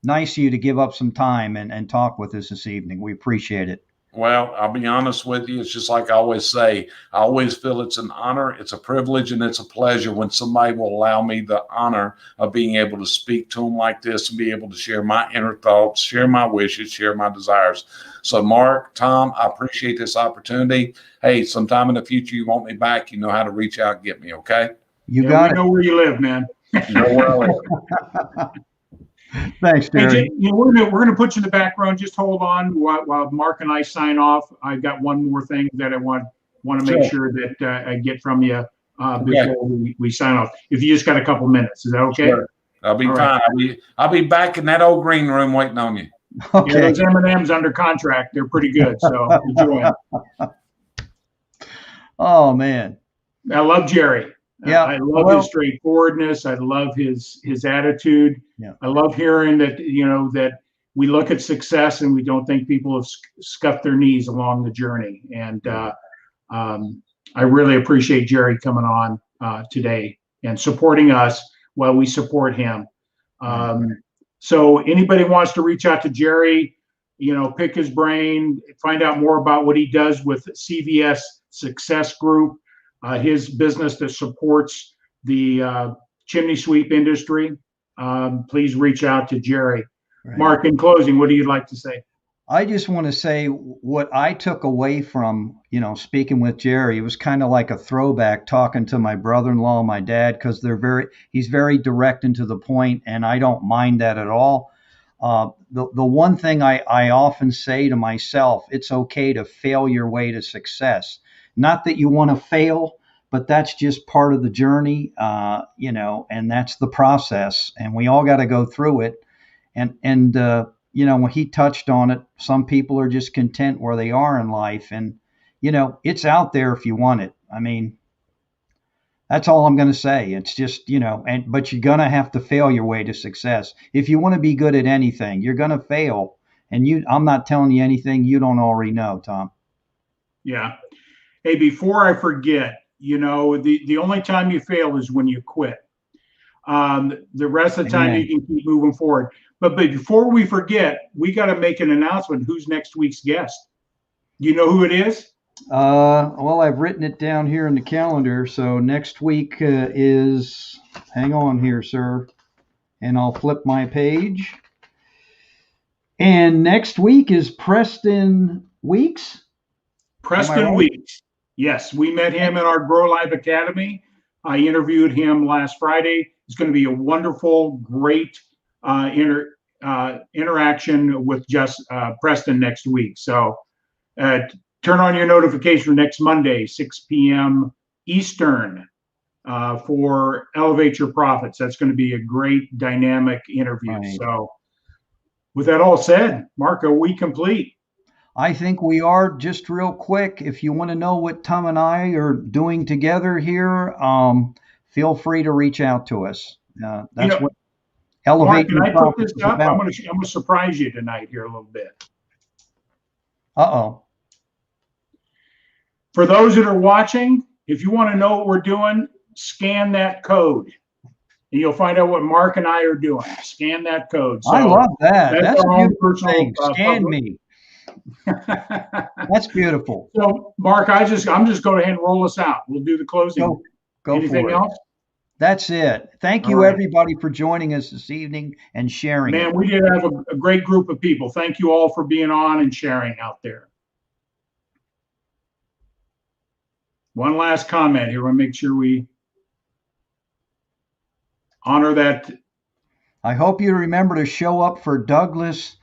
nice of you to give up some time and talk with us this evening. We appreciate it. Well, I'll be honest with you. It's just like I always say, I always feel it's an honor, it's a privilege, and it's a pleasure when somebody will allow me the honor of being able to speak to them like this and be able to share my inner thoughts, share my wishes, share my desires. So, Mark, Tom, I appreciate this opportunity. Hey, sometime in the future you want me back, you know how to reach out and get me, okay? You got it. We know where you live, man. You know where I live. Thanks, Jerry. Hey, we're gonna put you in the background. Just hold on while Mark and I sign off. I've got one more thing that I want to make sure that I get from you before we sign off. If you just got a couple minutes, is that okay? Sure. I'll be fine. Right. I'll be back in that old green room waiting on you. Okay. Yeah, those M&Ms under contract, they're pretty good. So enjoy them. Oh man, I love Jerry. Yeah, I love his straightforwardness. I love his attitude. Yeah. I love hearing that, that we look at success and we don't think people have scuffed their knees along the journey. And I really appreciate Jerry coming on today and supporting us while we support him. So anybody wants to reach out to Jerry, pick his brain, find out more about what he does with CVS Success Group. His business that supports the chimney sweep industry, please reach out to Jerry. Right. Mark, in closing, what do you like to say? I just want to say what I took away from, speaking with Jerry. It was kind of like a throwback talking to my brother-in-law, my dad, because he's very direct and to the point, and I don't mind that at all. The one thing I often say to myself, it's okay to fail your way to success. Not that you want to fail, but that's just part of the journey, and that's the process. And we all got to go through it. And when he touched on it, some people are just content where they are in life. And, it's out there if you want it. I mean, that's all I'm going to say. It's just, but you're going to have to fail your way to success. If you want to be good at anything, you're going to fail. And I'm not telling you anything you don't already know, Tom. Yeah. Hey, before I forget, the only time you fail is when you quit. The rest of the time you can keep moving forward. But before we forget, we got to make an announcement. Who's next week's guest? You know who it is? Well, I've written it down here in the calendar. So next week is, hang on here, sir, and I'll flip my page. And next week is Preston Weeks. Preston Weeks. Yes, we met him in our Grow Live Academy. I interviewed him last Friday. It's going to be a wonderful, great interaction with Preston next week. So turn on your notification for next Monday, 6 p.m. Eastern, for Elevate Your Profits. That's going to be a great, dynamic interview. Right. So with that all said, Mark, are we complete? I think we are. Just real quick, if you want to know what Tom and I are doing together here, feel free to reach out to us. Elevate can Your I put Profits this is up? about. I'm gonna surprise you tonight here a little bit. Uh-oh. For those that are watching, if you want to know what we're doing, scan that code, and you'll find out what Mark and I are doing. Scan that code. So I love that. that's That's a our own beautiful personal thing. Scan public. me. That's beautiful. So, Mark, I'm just going ahead and roll us out. We'll do the closing. Go Anything for it. else? That's it. Thank you, All right. everybody, for joining us this evening and sharing Man, it. we did have a great group of people. Thank you all for being on and sharing out there. One last comment here. I want to make sure we honor that. I hope you remember to show up for Douglas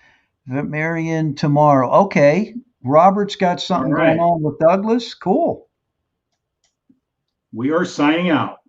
Marion tomorrow. Okay. Robert's got something All right. going on with Douglas. Cool. We are signing out.